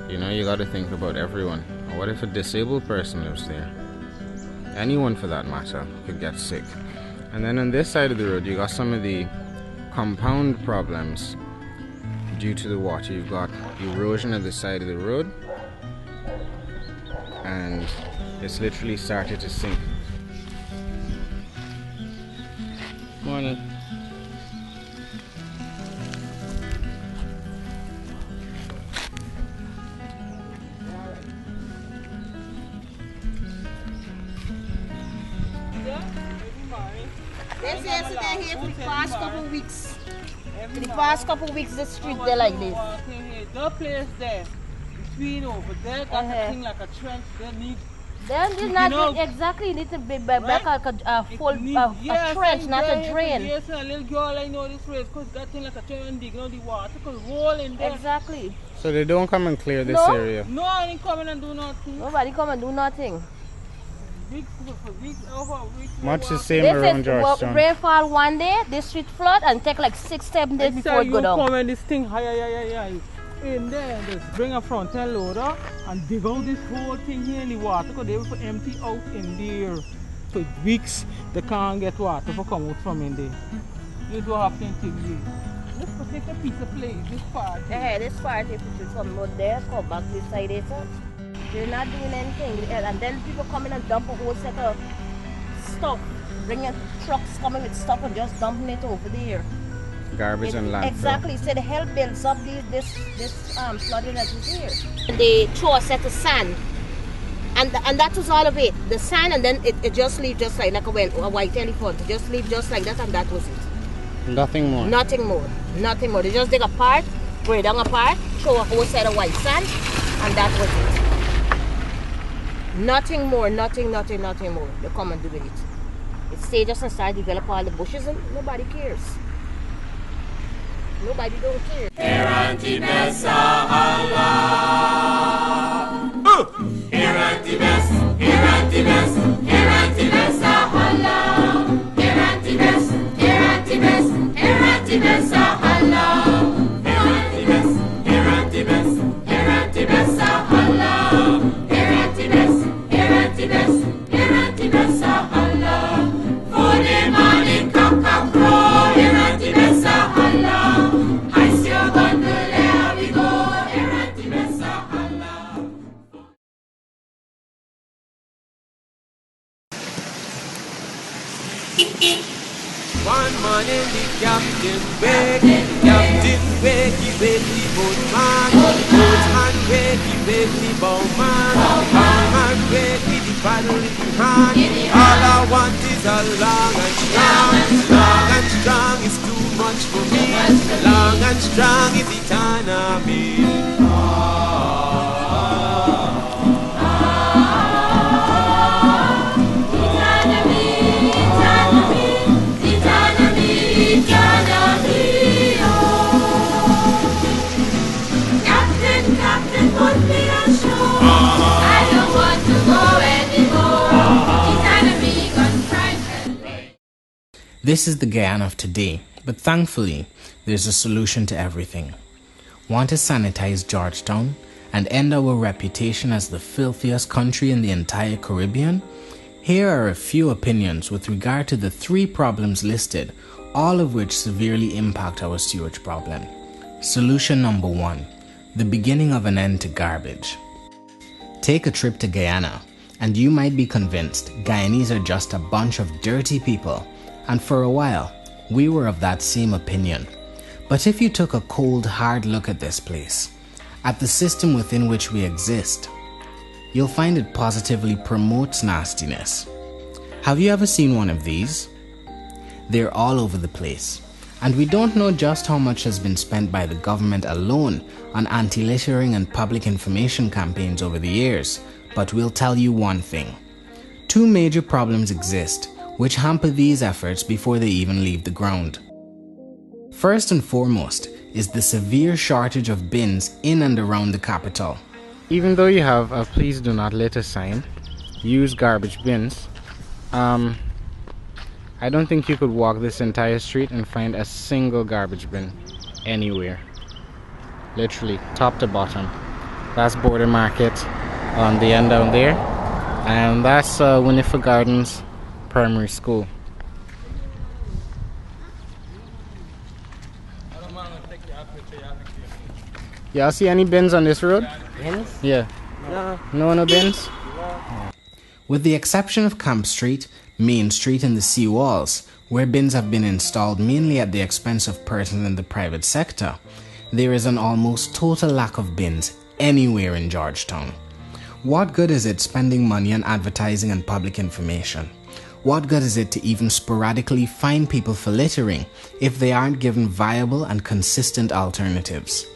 You know, you got to think about everyone. Or what if a disabled person lives there? Anyone for that matter could get sick. And then on this side of the road, you got some of the compound problems due to the water. You've got erosion at the side of the road, and it's literally started to sink. Morning. here for the past couple weeks. For the past couple weeks, the street there like this. The place there, between over there, got a thing like a trench. They need. Then it's not exactly, need to be back like a full a trench, not a drain. Yes, a little girl I know this place because that thing like a trench and dig, you know, the water could roll in there. Exactly. So they don't come and clear this area? No, they come in and do nothing. Nobody come and do nothing. Much the same around Georgetown. Rainfall one day, this street flood and take like 6-7 days before it go down. You come and this thing high in there, just bring a front end loader and dig out this whole thing here in the water because they will empty out in there. For weeks they can't get water for come out from in there. This is what happens to you. This particular piece of place, this part. This part, if you come out there, come back this side here. They're not doing anything. And then people come in and dump a whole set of stuff. Bringing trucks coming with stuff and just dumping it over there. Garbage and landfill. Exactly. So the hell builds up this flooding that is here. And they throw a set of sand. And that was all of it. The sand, and then it just leaves just like a white elephant. It just leaves just like that, and that was it. Nothing more? Nothing more. Nothing more. They just dig a part, break down a part, throw a whole set of white sand, and that was it. Nothing more, nothing more. They come and do with it. It stay just and start develop all the bushes, and nobody cares. Nobody don't care. Here best Allah. Here the best, here the best, here the best Allah. Here the best, here the best, here the best Allah. Here the best, here the best, here the best Allah. Here the best, here the best, here the best Allah. For the morning cock a crow, here the best Allah. One morning the captain wake, he wake the boatman wake, he wake the bowman wake with the paddle in the hand. All I want is a long and strong is too much for me. Long and strong is the economy. This is the Guyana of today, but thankfully, there's a solution to everything. Want to sanitize Georgetown and end our reputation as the filthiest country in the entire Caribbean? Here are a few opinions with regard to the 3 problems listed, all of which severely impact our sewage problem. Solution number 1. The beginning of an end to garbage. Take a trip to Guyana, and you might be convinced Guyanese are just a bunch of dirty people. And for a while, we were of that same opinion. But if you took a cold, hard look at this place, at the system within which we exist, you'll find it positively promotes nastiness. Have you ever seen one of these? They're all over the place, and we don't know just how much has been spent by the government alone on anti-littering and public information campaigns over the years, but we'll tell you one thing. 2 major problems exist which hamper these efforts before they even leave the ground. First and foremost is the severe shortage of bins in and around the capital. Even though you have a please do not litter sign, use garbage bins, I don't think you could walk this entire street and find a single garbage bin anywhere. Literally, top to bottom. That's Border Market on the end down there, and that's Winifred Gardens Primary School. Y'all see any bins on this road? Bins? Yeah. No bins? With the exception of Camp Street, Main Street and the seawalls, where bins have been installed mainly at the expense of persons in the private sector, there is an almost total lack of bins anywhere in Georgetown. What good is it spending money on advertising and public information What good is it to even sporadically fine people for littering if they aren't given viable and consistent alternatives?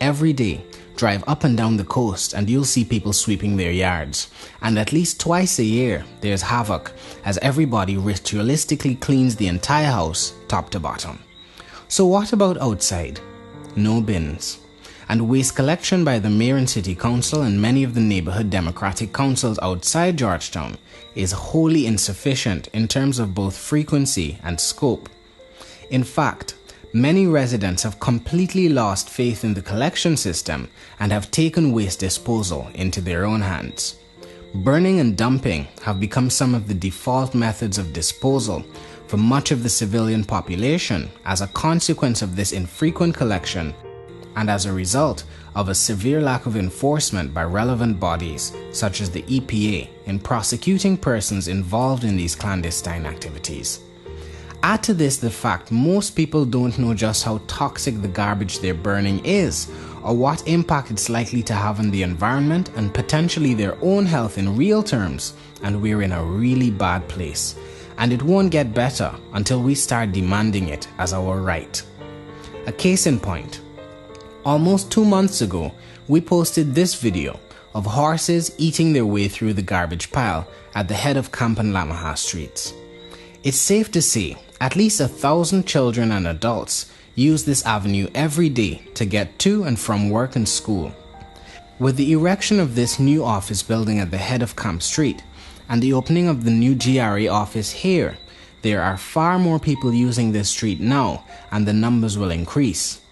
Every day, drive up and down the coast and you'll see people sweeping their yards. And at least twice a year, there's havoc as everybody ritualistically cleans the entire house top to bottom. So what about outside? No bins. And waste collection by the mayor and city council and many of the neighborhood democratic councils outside Georgetown is wholly insufficient in terms of both frequency and scope. In fact, many residents have completely lost faith in the collection system and have taken waste disposal into their own hands. Burning and dumping have become some of the default methods of disposal for much of the civilian population as a consequence of this infrequent collection and as a result of a severe lack of enforcement by relevant bodies such as the EPA in prosecuting persons involved in these clandestine activities. Add to this the fact most people don't know just how toxic the garbage they're burning is, or what impact it's likely to have on the environment and potentially their own health in real terms, and we're in a really bad place. And it won't get better until we start demanding it as our right. A case in point. Almost 2 months ago, we posted this video of horses eating their way through the garbage pile at the head of Camp and Lamaha streets. It's safe to say at least 1,000 children and adults use this avenue every day to get to and from work and school. With the erection of this new office building at the head of Camp Street and the opening of the new GRA office here, there are far more people using this street now and the numbers will increase.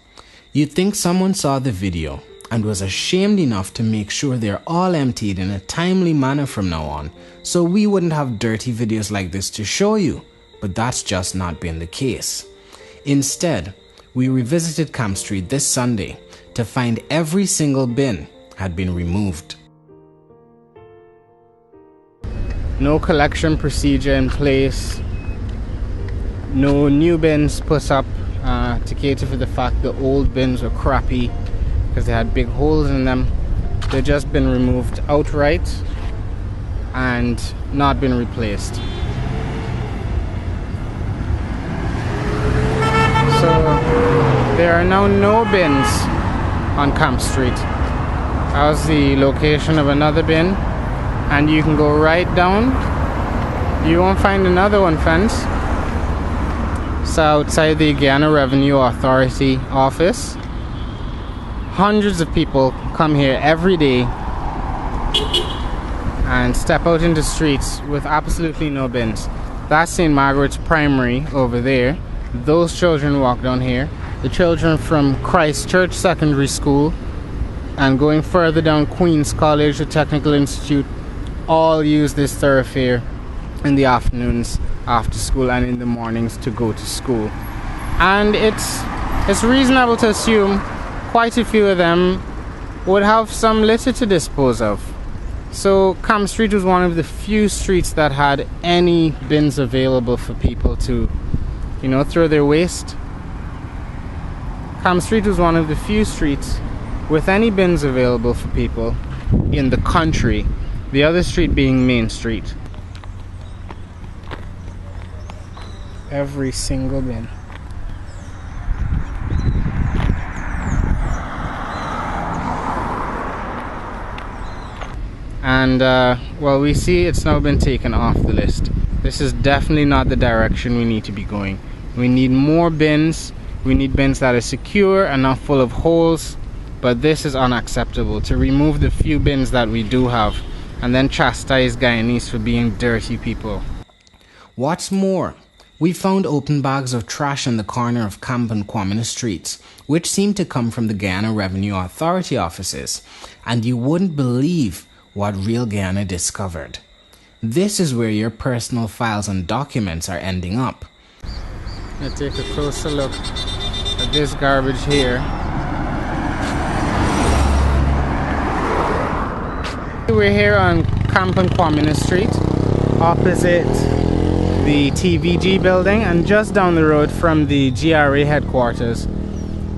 You'd think someone saw the video and was ashamed enough to make sure they're all emptied in a timely manner from now on, so we wouldn't have dirty videos like this to show you, but that's just not been the case. Instead, we revisited Camp Street this Sunday to find every single bin had been removed. No collection procedure in place, no new bins put up to cater for the fact the old bins were crappy because they had big holes in them. They've just been removed outright and not been replaced. So there are now no bins on Camp Street. That was the location of another bin, and you can go right down. You won't find another one, friends. So outside the Guyana Revenue Authority office, hundreds of people come here every day and step out into streets with absolutely no bins. That's St. Margaret's Primary over there. Those children walk down here. The children from Christ Church Secondary School and going further down Queen's College, the Technical Institute, all use this thoroughfare in the afternoons after school and in the mornings to go to school. And it's reasonable to assume quite a few of them would have some litter to dispose of. So Camp Street was one of the few streets that had any bins available for people to, throw their waste. Camp Street was one of the few streets with any bins available for people in the country, the other street being Main Street. Every single bin. And well, we see it's now been taken off the list. This is definitely not the direction we need to be going. We need more bins. We need bins that are secure and not full of holes. But this is unacceptable, to remove the few bins that we do have and then chastise Guyanese for being dirty people. What's more, we found open bags of trash in the corner of Camp and Kwamina streets, which seem to come from the Guyana Revenue Authority offices, and you wouldn't believe what Real Guyana discovered. This is where your personal files and documents are ending up. Let's take a closer look at this garbage here. We're here on Camp and Kwamina Street, opposite the TVG building and just down the road from the GRA headquarters.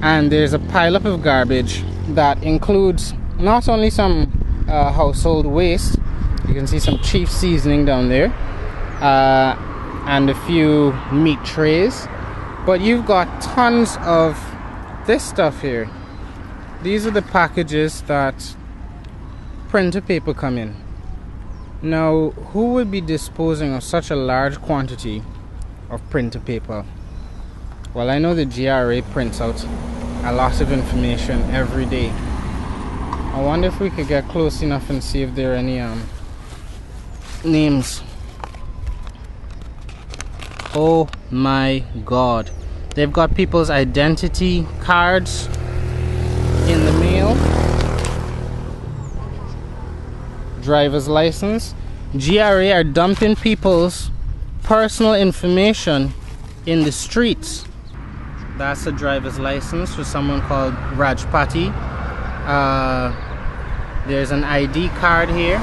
And there's a pileup of garbage that includes not only some household waste, you can see some cheap seasoning down there, and a few meat trays. But you've got tons of this stuff here. These are the packages that printer paper come in. Now, who would be disposing of such a large quantity of printer paper? Well, I know the GRA prints out a lot of information every day. I wonder if we could get close enough and see if there are any names. Oh my god. They've got people's identity cards in the mail. Driver's license. GRA are dumping people's personal information in the streets. That's a driver's license for someone called Rajpati. There's an ID card here.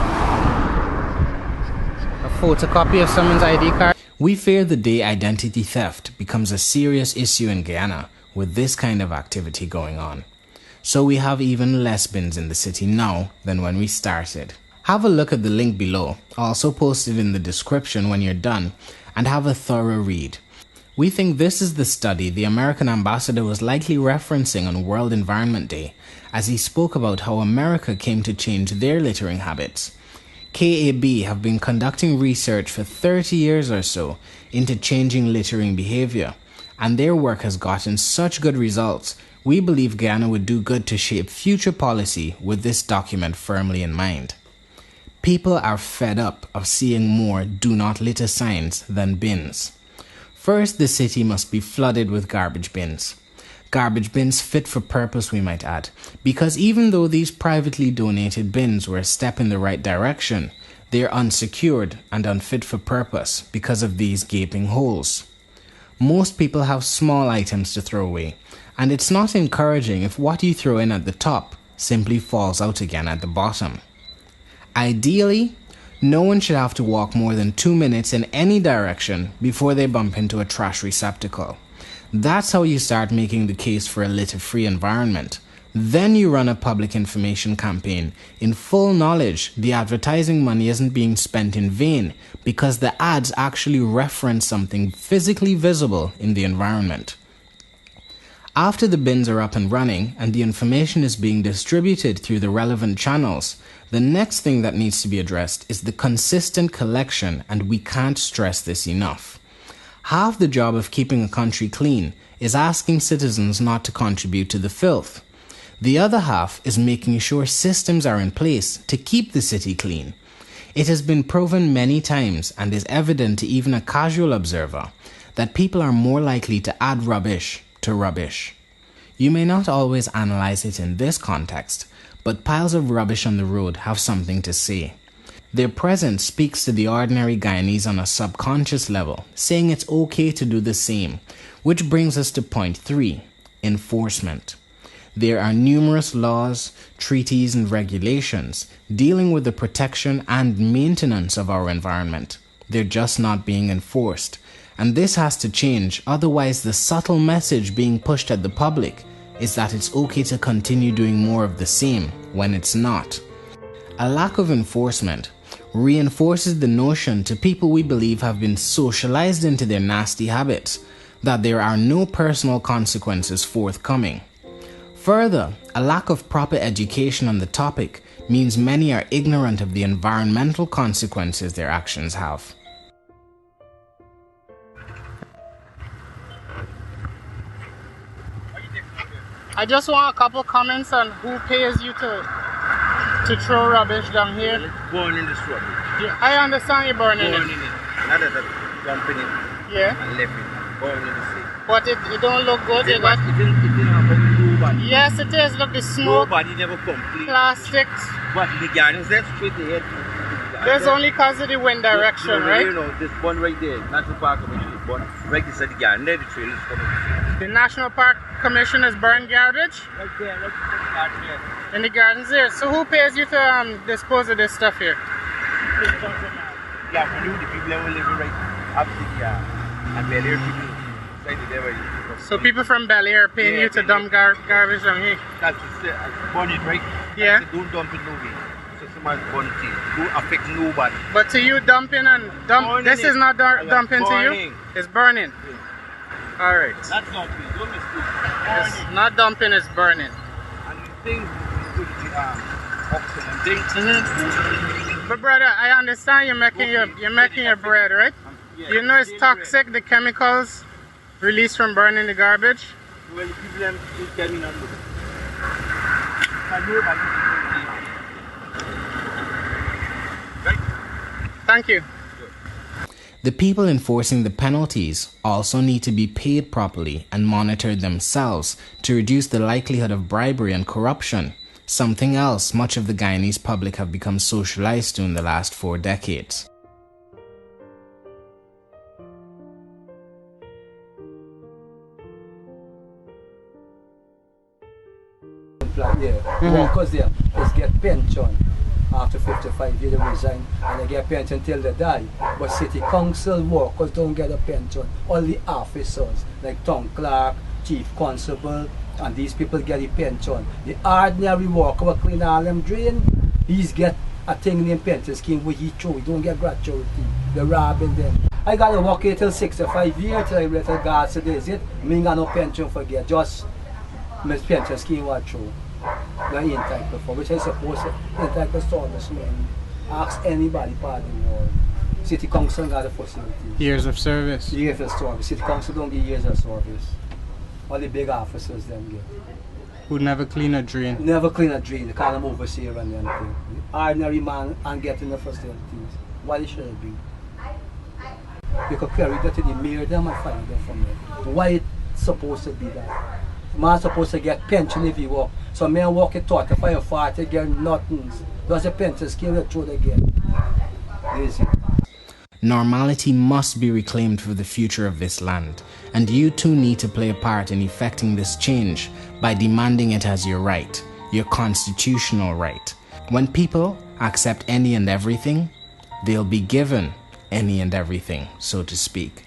A photocopy of someone's ID card. We fear the day identity theft becomes a serious issue in Guyana with this kind of activity going on. So we have even less bins in the city now than when we started. Have a look at the link below, also posted in the description when you're done, and have a thorough read. We think this is the study the American ambassador was likely referencing on World Environment Day, as he spoke about how America came to change their littering habits. KAB have been conducting research for 30 years or so into changing littering behavior, and their work has gotten such good results, we believe Guyana would do good to shape future policy with this document firmly in mind. People are fed up of seeing more do not litter signs than bins. First, the city must be flooded with garbage bins. Garbage bins fit for purpose, we might add, because even though these privately donated bins were a step in the right direction, they are unsecured and unfit for purpose because of these gaping holes. Most people have small items to throw away, and it's not encouraging if what you throw in at the top simply falls out again at the bottom. Ideally, no one should have to walk more than 2 minutes in any direction before they bump into a trash receptacle. That's how you start making the case for a litter-free environment. Then you run a public information campaign in full knowledge the advertising money isn't being spent in vain because the ads actually reference something physically visible in the environment. After the bins are up and running and the information is being distributed through the relevant channels, the next thing that needs to be addressed is the consistent collection, and we can't stress this enough. Half the job of keeping a country clean is asking citizens not to contribute to the filth. The other half is making sure systems are in place to keep the city clean. It has been proven many times and is evident to even a casual observer that people are more likely to add rubbish to rubbish. You may not always analyze it in this context, but piles of rubbish on the road have something to say. Their presence speaks to the ordinary Guyanese on a subconscious level, saying it's okay to do the same, which brings us to point 3, enforcement. There are numerous laws, treaties and regulations dealing with the protection and maintenance of our environment. They're just not being enforced, and this has to change, otherwise the subtle message being pushed at the public is that it's okay to continue doing more of the same when it's not. A lack of enforcement reinforces the notion to people we believe have been socialized into their nasty habits that there are no personal consequences forthcoming. Further, a lack of proper education on the topic means many are ignorant of the environmental consequences their actions have. I just want a couple comments on who pays you to throw rubbish down here. Born in this rubbish. Yeah, I understand you're burning it. Born in it. Not that I'm dumping it. Yeah. And left it. Born in the sea. But it don't look good. It didn't happen to nobody. Yes, it is. Look, the smoke. Nobody never complained. Plastics. But the gardens, that's straight ahead. There's only because of the wind direction, right? You know, this one right there, National Park Commission is born right beside the garden. There the trail is coming. The National Park Commission has burned garbage? Right there, right beside the garden there. In the gardens there. So who pays you to dispose of this stuff here? Yeah, we knew the people that were living right opposite here. And Bel Air people decided they were. So people from Bel Air are paying you to dump garbage down here? That's born it right. Yeah. Don't dump it no way. so somebody bunting. Don't affect nobody. But to you, dumping and this is not dumping to you? It's burning. Yeah. Alright. That's dumping. Don't mistake. It's not dumping, it's burning. And the things with the oxygen and things. But brother, I understand you're making your bread, right? Yeah, you know it's toxic, the chemicals released from burning the garbage? Well, the people tell me not to. Thank you. The people enforcing the penalties also need to be paid properly and monitored themselves to reduce the likelihood of bribery and corruption, something else much of the Guyanese public have become socialized to in the last 4 decades. Workers there is get pension after 55 years they resign and they get pension till they die. But city council workers don't get a pension. Only officers like town clerk, chief constable, and these people get a pension. The ordinary worker who clean all them drain, he's get a thing named pension scheme where he throw. He don't get gratuity. They're robbing them. I got to work here till 65 years till I let the guards say this it. Me got no pension for get just my pension scheme was through. Not entitled for, which I suppose entitled service man. Ask anybody part of the world. City council got the facility. Years of service. Years of service. City council don't get years of service. All the big officers them get. Who never clean a drain. Never clean a drain. They call them overseer and anything. The ordinary man and getting the facilities. What it should be. You could carry that to the mayor them and find them from there. Why it's supposed to be that? Man supposed to get pension if he work. So man work it 35 or 40 get nothing. There's a pension scheme that throw again. Easy. Normality must be reclaimed for the future of this land, and you too need to play a part in effecting this change by demanding it as your right, your constitutional right. When people accept any and everything, they'll be given any and everything, so to speak.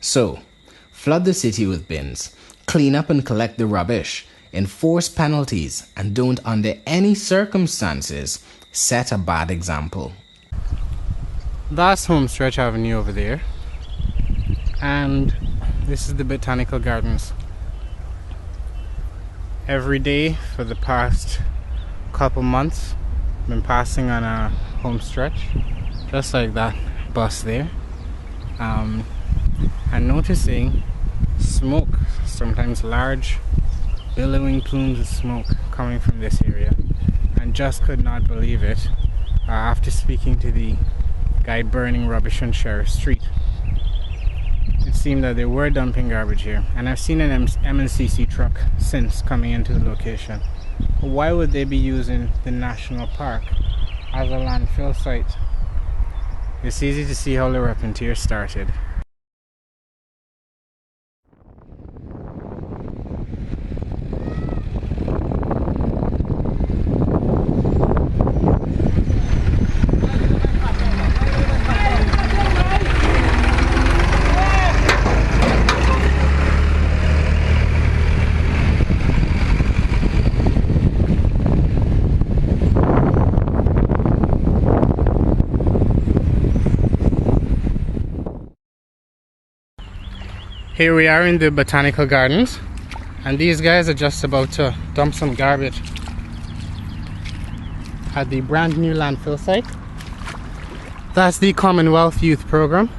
So, flood the city with bins, clean up and collect the rubbish, enforce penalties, and don't under any circumstances set a bad example. That's Homestretch Avenue over there, and this is the Botanical Gardens. Every day for the past couple months, I've been passing on a homestretch, just like that bus there, and noticing smoke, sometimes large billowing plumes of smoke coming from this area, and just could not believe it after speaking to the guy burning rubbish on Sheriff Street. It seemed that they were dumping garbage here, and I've seen an MNCC truck since coming into the location. Why would they be using the national park as a landfill site? It's easy to see how the Repentier started. Here we are in the Botanical Gardens, and these guys are just about to dump some garbage at the brand new landfill site. That's the Commonwealth Youth Program.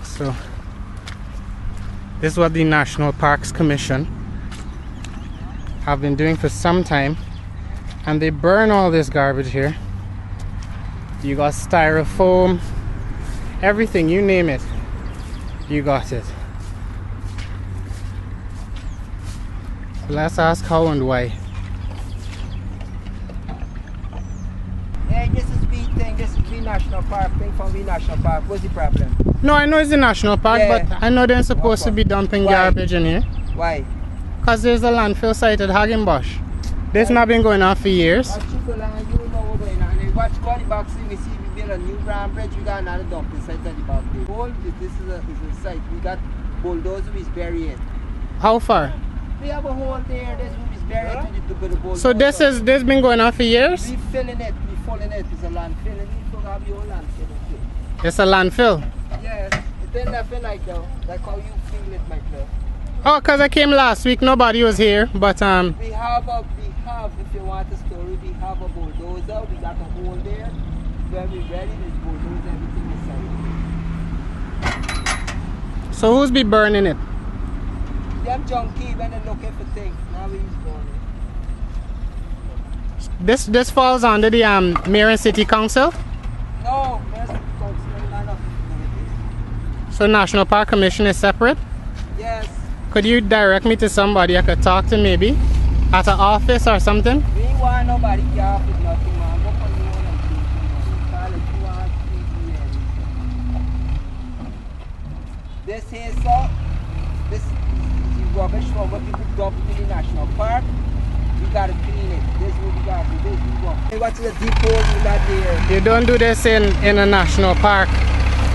So This is what the National Parks Commission have been doing for some time, and they burn all this garbage here. You got styrofoam, everything, you name it, you got it. Let's ask how and why. Hey, this is B thing, this is B National Park thing from B National Park. What's the problem? No, I know it's a national park, Yeah. but I know they're supposed to be dumping garbage in here. Why? Because there's a landfill site at Hagenbosch. This not been going on for years. Watch you know what's going on. And watch go the back, we see we build a new ground bridge, we got another dumping site at the back there. Whole, this is a site. We got bulldozer is buried. How far? We have a hole there, this room is buried to the bulldozer. So this been going on for years? We filling it, we filling it. It's a landfill and we have your landfill. It's a landfill. Yes, it ain't nothing like that. Like how you feel it, my friend. Oh, because I came last week, nobody was here, but We have, if you want a story, we have a bulldozer, we got a hole there. When we ready, we bulldoze everything inside. So who's be burning it? Them junkie when they're looking for things, now he's burning. This falls under the Marriott City Council? No, there's a council, none of it. So National Park Commission is separate? Yes. Could you direct me to somebody I could talk to maybe? At an office or something? We ain't want nobody to help with nothing, man. Go for the one and do call it, you want this here, sir, this is the rubbish from what people dump to the national park. We gotta clean it. This is what we gotta do. This is what we want. What's the deep hole we got there? You don't do this in a national park,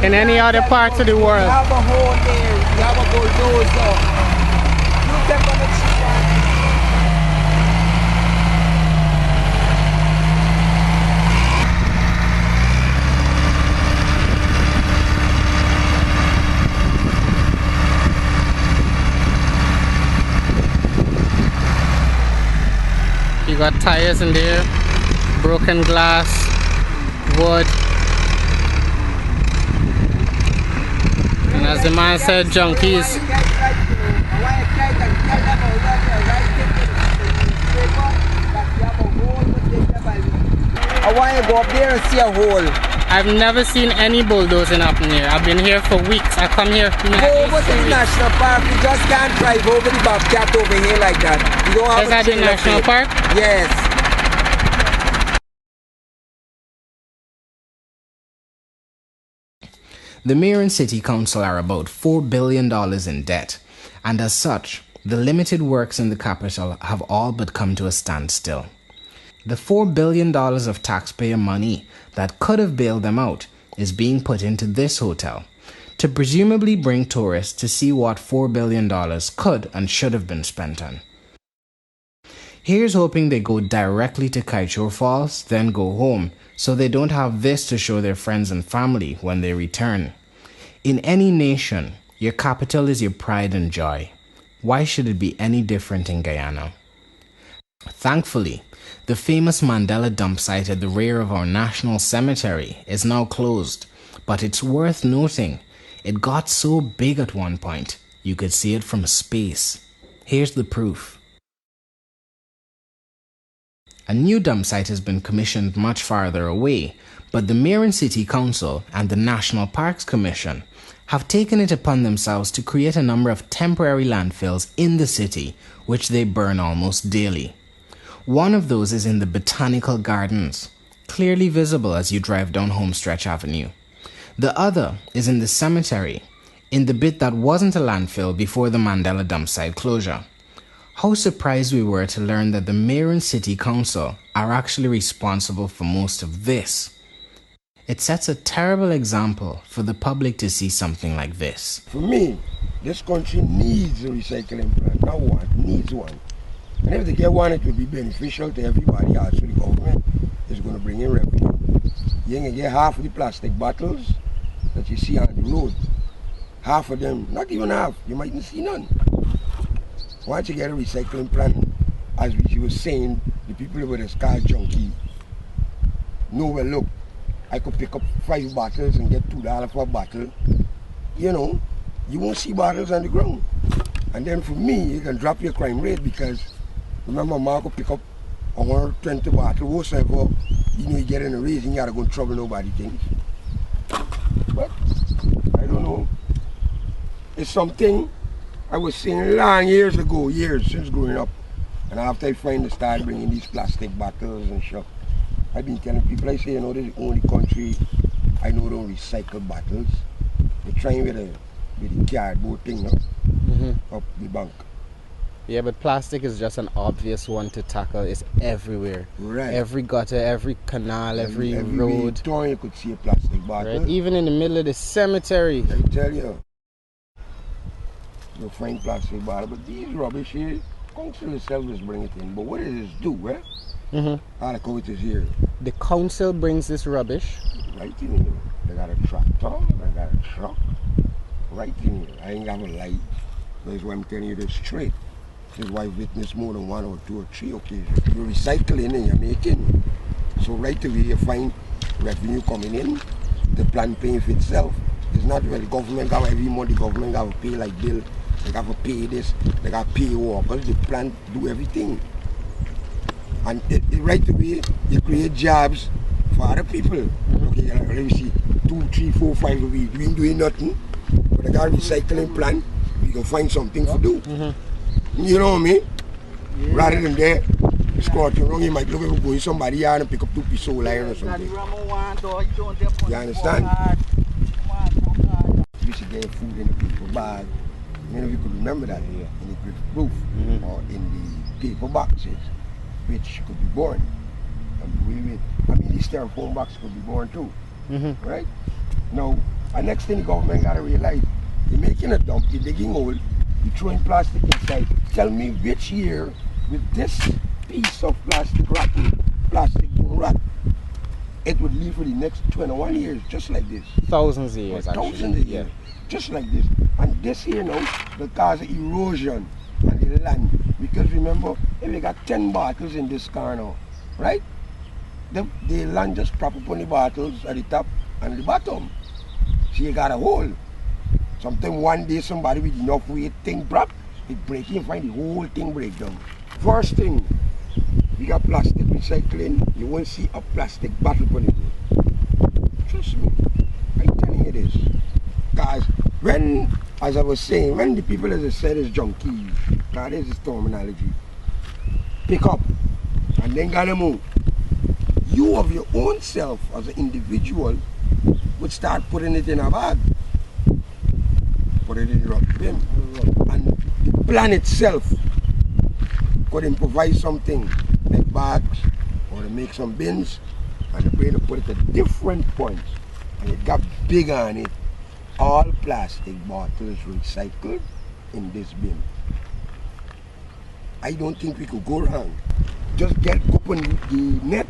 in any other parts of the world. We have a hole there. We have a bulldozer. You can come and see that. You got tires in there, broken glass, wood, and as the man said, junkies. I want to go up there and see a hole. I've never seen any bulldozing happen here. I've been here for weeks. I come here. Go over to the national park. You just can't drive over the bobcat over here like that. You don't have Is that the national park? Yes. The mayor and city council are about $4 billion in debt, and as such, the limited works in the capital have all but come to a standstill. The $4 billion of taxpayer money that could have bailed them out is being put into this hotel to presumably bring tourists to see what $4 billion could and should have been spent on. Here's hoping they go directly to Kaichor Falls, then go home, so they don't have this to show their friends and family when they return. In any nation, your capital is your pride and joy. Why should it be any different in Guyana? Thankfully, the famous Mandela dump site at the rear of our national cemetery is now closed, but it's worth noting it got so big at one point you could see it from space. Here's the proof. A new dump site has been commissioned much farther away, but the Mayor and City Council and the National Parks Commission have taken it upon themselves to create a number of temporary landfills in the city, which they burn almost daily. One of those is in the Botanical Gardens, clearly visible as you drive down Homestretch Avenue. The other is in the cemetery, in the bit that wasn't a landfill before the Mandela dump site closure. How surprised we were to learn that the Mayor and City Council are actually responsible for most of this. It sets a terrible example for the public to see something like this. For me, this country needs a recycling plant. Not one, needs one. And if they get one, it will be beneficial to everybody. Also, the government is going to bring in revenue. You're going to get half of the plastic bottles that you see on the road. Half of them, not even half, you mightn't see none. Once you get a recycling plant, as we were saying, the people with a car junkie know, well, look, I could pick up 5 bottles and get $2 for a bottle. You know, you won't see bottles on the ground. And then for me, you can drop your crime rate because remember Marco pick up 120 bottles whatsoever, you know you get in a race and you gotta go in trouble nobody things. But I don't know. It's something I was saying long years ago, years since growing up. And after I finally started bringing these plastic bottles and stuff, I've been telling people, I say, you know, this is the only country I know don't recycle bottles. They're trying with the cardboard thing now, up the bank. Yeah, but plastic is just an obvious one to tackle. It's everywhere. Right. Every gutter, every canal, every road. Every you could see a plastic bottle. Right? Even in the middle of the cemetery. I tell you. You'll find plastic bottle, but these rubbish here, council itself is bring it in. But what does this do, eh? All the coat is here. The council brings this rubbish. Right in here. They got a tractor, they got a truck. Right in here. I ain't got a light. That's why I'm telling you this straight. This is why I witnessed more than 1 or 2 or 3 occasions. You're recycling and you're making. So right away you find revenue coming in. The plant paying for itself. It's not where the government got every month, the government got to pay like bill. They got to pay this, they got to pay workers, the plant do everything. And right away you create jobs for other people. Okay, let me see, 2, 3, 4, 5 a week, we ain't doing nothing. But they got a recycling plant, we can find something to do. You know what I mean? Yeah. Rather than there, squatting wrong, you might look at going somebody yard and pick up 2 pieces of iron or something. You understand? You should get food in the paper bag. You know, you could remember that here in the grip proof or in the paper boxes, which could be born. And I mean, these styrofoam boxes could be born too. Right? Now, the next thing the government got to realize, you're making a dump, you're digging hole, you're throwing plastic inside. Tell me which year with this piece of plastic rot, it would live for the next 21 years, just like this. Thousands of years, Thousands of years, just like this. And this here now will cause erosion on the land. Because remember, if you got 10 bottles in this car now, right? The land just prop up on the bottles at the top and the bottom. So you got a hole. Sometimes one day somebody with enough weight thing prop, it break, you find the whole thing break down. First thing, you got plastic recycling, you won't see a plastic bottle on it. Trust me, I'm telling you this. Because when, as I was saying, when the people, as I said, is junkies, that is his terminology, pick up and then gotta move. You of your own self as an individual would start putting it in a bag. Put it in the rubbish bin. And the plan itself could improvise something like bags or to make some bins and the way to put it at different points. And it got bigger on it. All plastic bottles recycled in this bin. I don't think we could go wrong. Just go on the net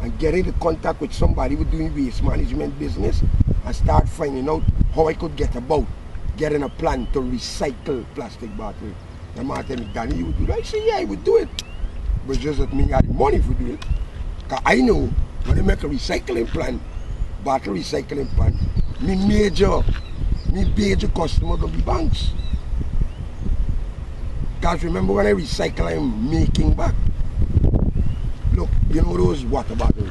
and get into contact with somebody who's doing waste management business and start finding out how I could get about getting a plan to recycle plastic bottles. The man tell me, Danny, you would do that? I say, yeah, I would do it. But just that me had the money for do it. Because I know when I make a recycling plan, bottle recycling plan, my major customer will be banks. Because remember when I recycle, I'm making back. Look, you know those water bottles?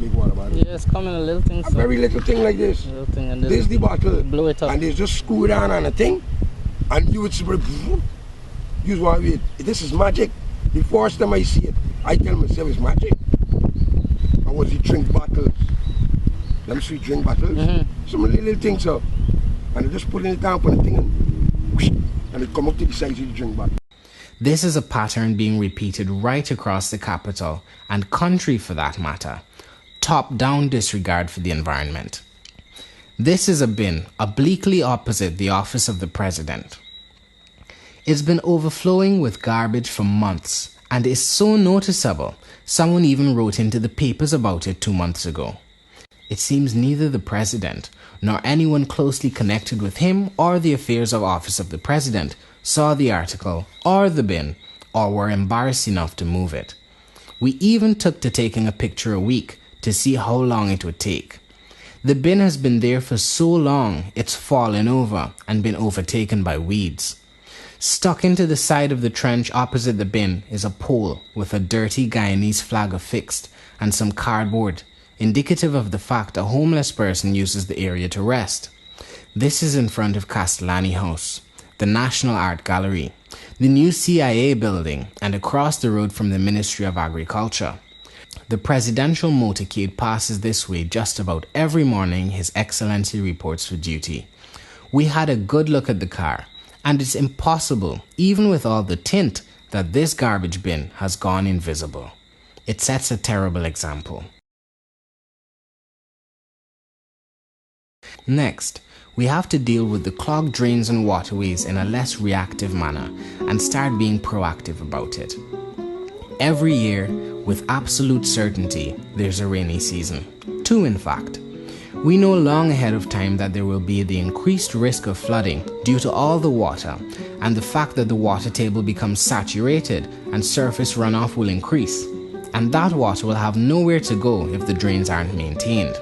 Big water bottles? Yeah, it's coming a little thing. A very little thing like this. Little thing, and this is the bottle. Blow it up. And they just screw it on a thing. And you would spray. Use one way. This is magic. The first time I see it, I tell myself it's magic. I was the drink bottles. Them sweet drink bottles. Some little things up. And I just put it down on the thing and it come up to the size of the drink bottle. This is a pattern being repeated right across the capital and country for that matter. Top-down disregard for the environment. This is a bin obliquely opposite the office of the president. It's been overflowing with garbage for months and is so noticeable, someone even wrote into the papers about it 2 months ago. It seems neither the president nor anyone closely connected with him or the affairs of office of the president saw the article or the bin or were embarrassed enough to move it. We even took to taking a picture a week to see how long it would take. The bin has been there for so long it's fallen over and been overtaken by weeds. Stuck into the side of the trench opposite the bin is a pole with a dirty Guyanese flag affixed and some cardboard, indicative of the fact a homeless person uses the area to rest. This is in front of Castellani House, the National Art Gallery, the new CIA building, and across the road from the Ministry of Agriculture. The presidential motorcade passes this way just about every morning His Excellency reports for duty. We had a good look at the car, and it's impossible, even with all the tint, that this garbage bin has gone invisible. It sets a terrible example. Next, we have to deal with the clogged drains and waterways in a less reactive manner and start being proactive about it. Every year, with absolute certainty, there's a rainy season. 2 in fact. We know long ahead of time that there will be the increased risk of flooding due to all the water and the fact that the water table becomes saturated and surface runoff will increase. And that water will have nowhere to go if the drains aren't maintained.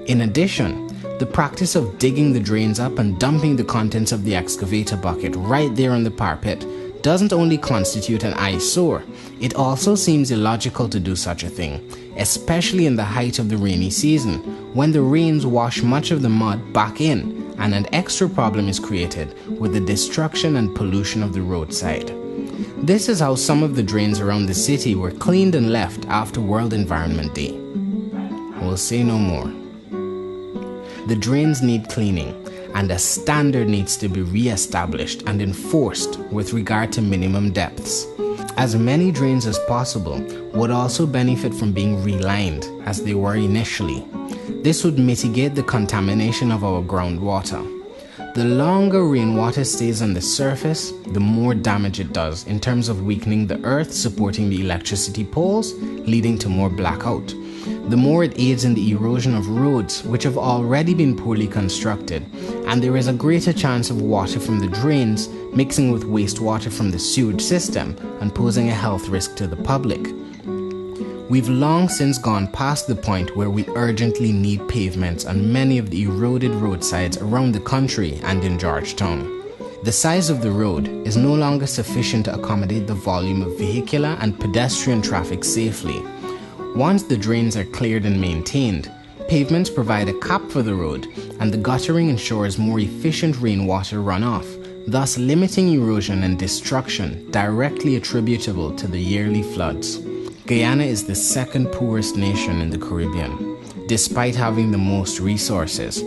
In addition, the practice of digging the drains up and dumping the contents of the excavator bucket right there on the parapet doesn't only constitute an eyesore, it also seems illogical to do such a thing, especially in the height of the rainy season, when the rains wash much of the mud back in and an extra problem is created with the destruction and pollution of the roadside. This is how some of the drains around the city were cleaned and left after World Environment Day. We'll say no more. The drains need cleaning, and a standard needs to be re-established and enforced with regard to minimum depths. As many drains as possible would also benefit from being relined as they were initially. This would mitigate the contamination of our groundwater. The longer rainwater stays on the surface, the more damage it does in terms of weakening the earth supporting the electricity poles, leading to more blackout. The more it aids in the erosion of roads which have already been poorly constructed, and there is a greater chance of water from the drains mixing with wastewater from the sewage system and posing a health risk to the public. We've long since gone past the point where we urgently need pavements on many of the eroded roadsides around the country and in Georgetown. The size of the road is no longer sufficient to accommodate the volume of vehicular and pedestrian traffic safely. Once the drains are cleared and maintained, pavements provide a cap for the road and the guttering ensures more efficient rainwater runoff, thus limiting erosion and destruction directly attributable to the yearly floods. Guyana is the second poorest nation in the Caribbean, despite having the most resources,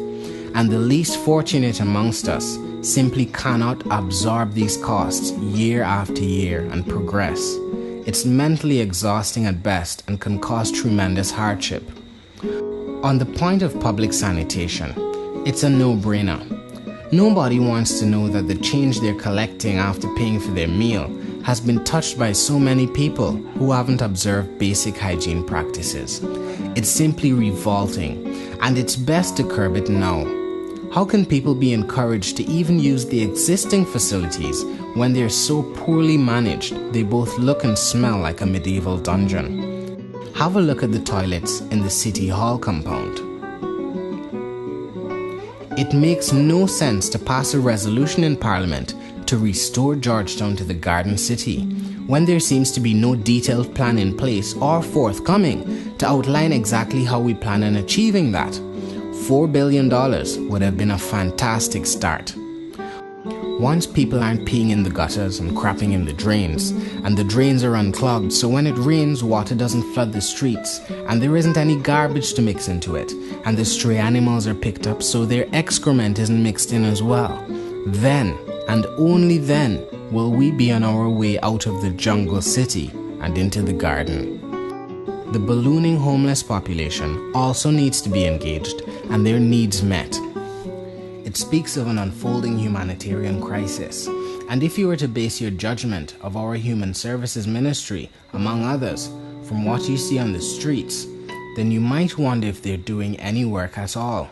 and the least fortunate amongst us simply cannot absorb these costs year after year and progress. It's mentally exhausting at best and can cause tremendous hardship. On the point of public sanitation, it's a no-brainer. Nobody wants to know that the change they're collecting after paying for their meal has been touched by so many people who haven't observed basic hygiene practices. It's simply revolting, and it's best to curb it now. How can people be encouraged to even use the existing facilities when they're so poorly managed they both look and smell like a medieval dungeon? Have a look at the toilets in the City Hall compound. It makes no sense to pass a resolution in Parliament to restore Georgetown to the Garden City when there seems to be no detailed plan in place or forthcoming to outline exactly how we plan on achieving that. $4 billion would have been a fantastic start. Once people aren't peeing in the gutters and crapping in the drains, and the drains are unclogged so when it rains water doesn't flood the streets, and there isn't any garbage to mix into it, and the stray animals are picked up so their excrement isn't mixed in as well, then, and only then, will we be on our way out of the jungle city and into the garden. The ballooning homeless population also needs to be engaged and their needs met. It speaks of an unfolding humanitarian crisis, and if you were to base your judgment of our Human Services Ministry, among others, from what you see on the streets, then you might wonder if they're doing any work at all.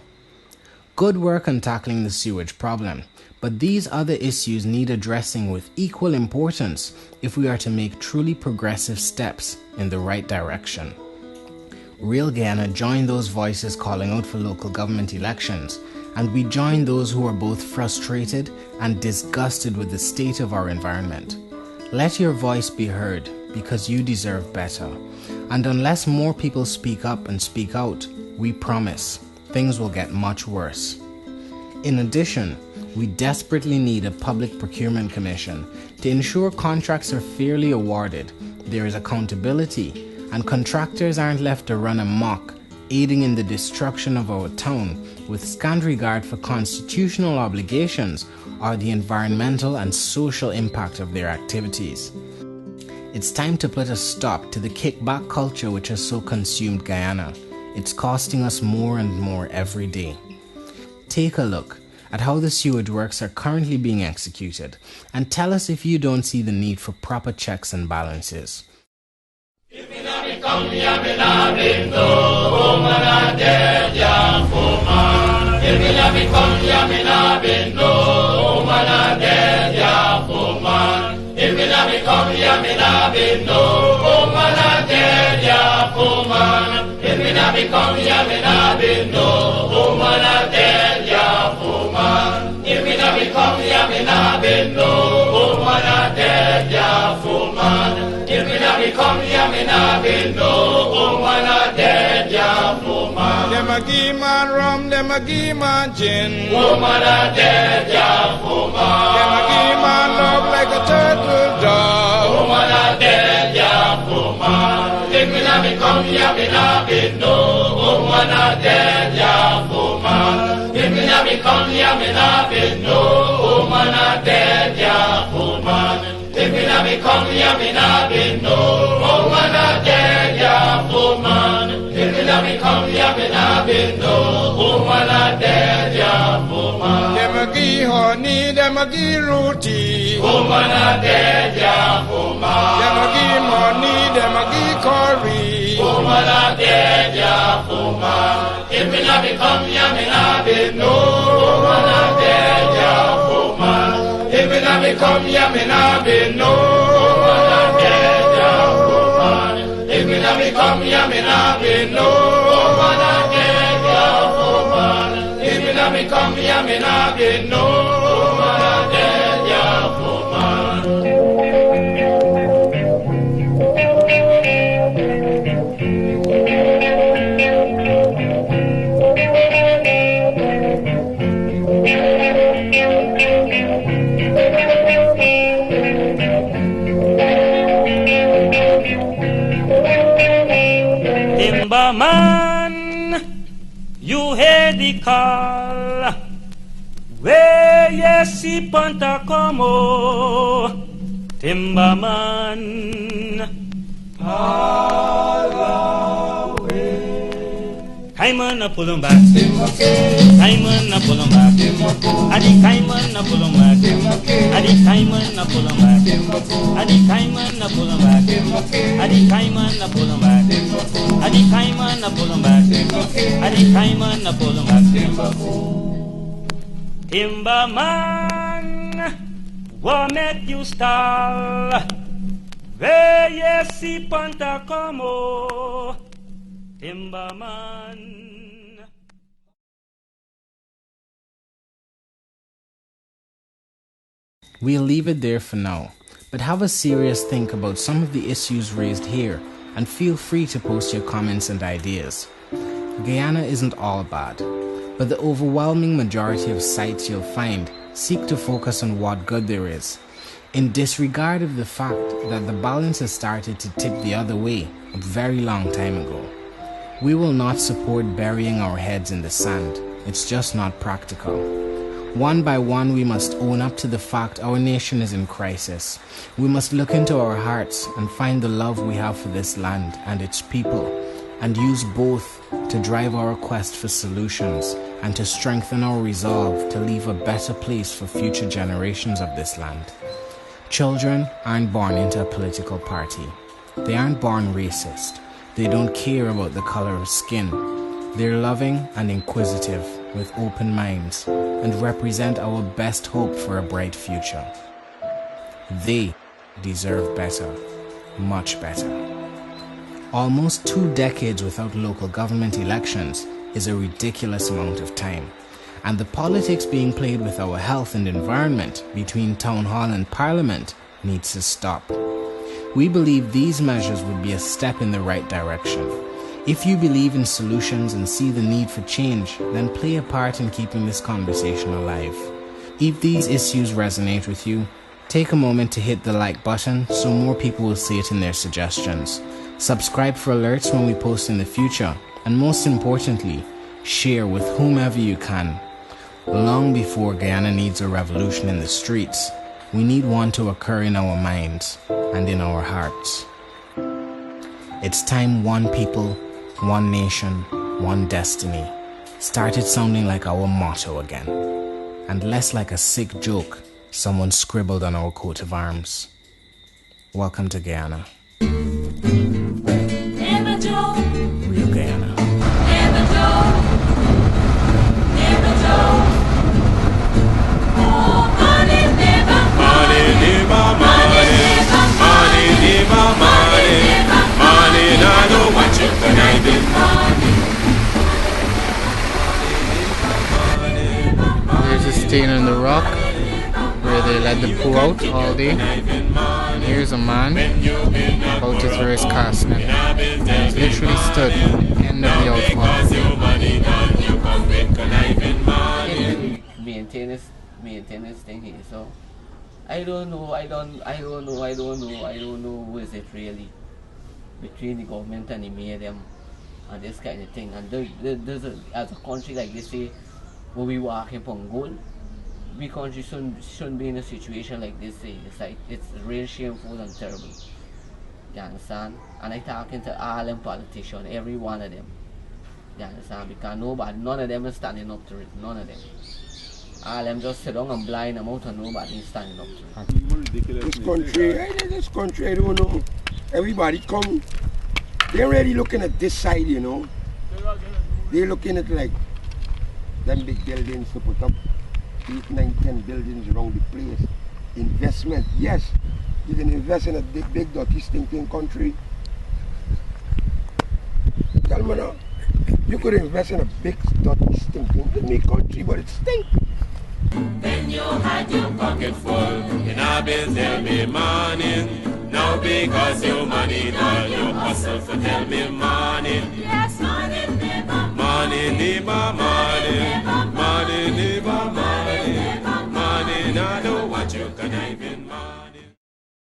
Good work on tackling the sewage problem, but these other issues need addressing with equal importance if we are to make truly progressive steps in the right direction. Real Guyana joined those voices calling out for local government elections and we join those who are both frustrated and disgusted with the state of our environment. Let your voice be heard, because you deserve better. And unless more people speak up and speak out, we promise things will get much worse. In addition, we desperately need a public procurement commission to ensure contracts are fairly awarded, there is accountability, and contractors aren't left to run amok, aiding in the destruction of our town with scant regard for constitutional obligations or the environmental and social impact of their activities. It's time to put a stop to the kickback culture which has so consumed Guyana. It's costing us more and more every day. Take a look at how the sewage works are currently being executed and tell us if you don't see the need for proper checks and balances. Dem a give man rum, dem a give man gin. Woman a dead, ya woman. Dem a give man love like a turtle dove. Woman a dead, ya woman. If me na me come here, me na be no. Woman a dead, ya woman. If me na me come here, me na be no. Woman a dead, ya woman. If me na me come here, me na be no. Woman a dead, ya woman. If me na me come here, me na be no. Woman a dead, ya woman. Dem a give honey, dem a give roti. Woman a dead, ya woman. Dem a give money, dem a give curry. Woman a dead, ya woman. If me na me come here, me na be no. Woman a dead, ya woman. If me na me come here, me na be no. Woman a dead, ya woman. If me na me come here, me na be no. Woman a dead, ya woman. If me na me come here, me na be no. Woman a dead, ya woman. Timberman, you hear the call. Where you see Panta como, Timberman. Kaiman na pull 'em back. Kaiman na pull 'em back. Adi Kaiman na pull 'em back. Adi Kaiman na pull 'em back. Adi Kaiman na pull 'em back. Adi Kaiman na pull 'em back. Adi Kaiman na pull 'em back. Adi Kaiman na pull 'em back. Timberman, what make you stall? Where you see Panta como, Timberman. We'll leave it there for now, but have a serious think about some of the issues raised here and feel free to post your comments and ideas. Guyana isn't all bad, but the overwhelming majority of sites you'll find seek to focus on what good there is, in disregard of the fact that the balance has started to tip the other way a very long time ago. We will not support burying our heads in the sand. It's just not practical. One by one, we must own up to the fact our nation is in crisis. We must look into our hearts and find the love we have for this land and its people, and use both to drive our quest for solutions and to strengthen our resolve to leave a better place for future generations of this land. Children aren't born into a political party. They aren't born racist. They don't care about the color of skin. They're loving and inquisitive with open minds and represent our best hope for a bright future. They deserve better, much better. Almost 2 decades without local government elections is a ridiculous amount of time, And the politics being played with our health and environment between Town Hall and Parliament needs to stop. We believe these measures would be a step in the right direction. If you believe in solutions and see the need for change, then play a part in keeping this conversation alive. If these issues resonate with you, take a moment to hit the like button so more people will see it in their suggestions. Subscribe for alerts when we post in the future, and most importantly, share with whomever you can. Long before Guyana needs a revolution in the streets, we need one to occur in our minds and in our hearts. It's time one people, one nation, one destiny started sounding like our motto again, and less like a sick joke someone scribbled on our coat of arms. Welcome to Guyana. Never Joe. Real Guyana. Never Joe. Never Joe. Oh, money never. Money never. Money never. Money never. Money not know what you conniving. Here's a stain in the rock where they let the poo out all day. And here's a man about to throw his cast net. He's literally stood end of the outfall. Maintain this thing here. So I don't know who is it really between the government and the mayor them and this kind of thing. And there's as a country like this say when we walk upon gold, we country shouldn't be in a situation like this. It's like it's real shameful and terrible. You understand? And I talking to all them politicians, every one of them. You understand? Because none of them is standing up to it. None of them. All them just sit down and blind them out and nobody is standing up to it. This country, I don't know. Everybody come, they're really looking at this side, you know. They're looking at like them big buildings to put up 8, 9, 10 buildings around the place. Investment, yes. You can invest in a big dirty stinking country. Tell me now, you could invest in a big dirty stinking country, but it stinks. Then you had your pocket full in a bills every morning. Now because your money done, you hustle for tell me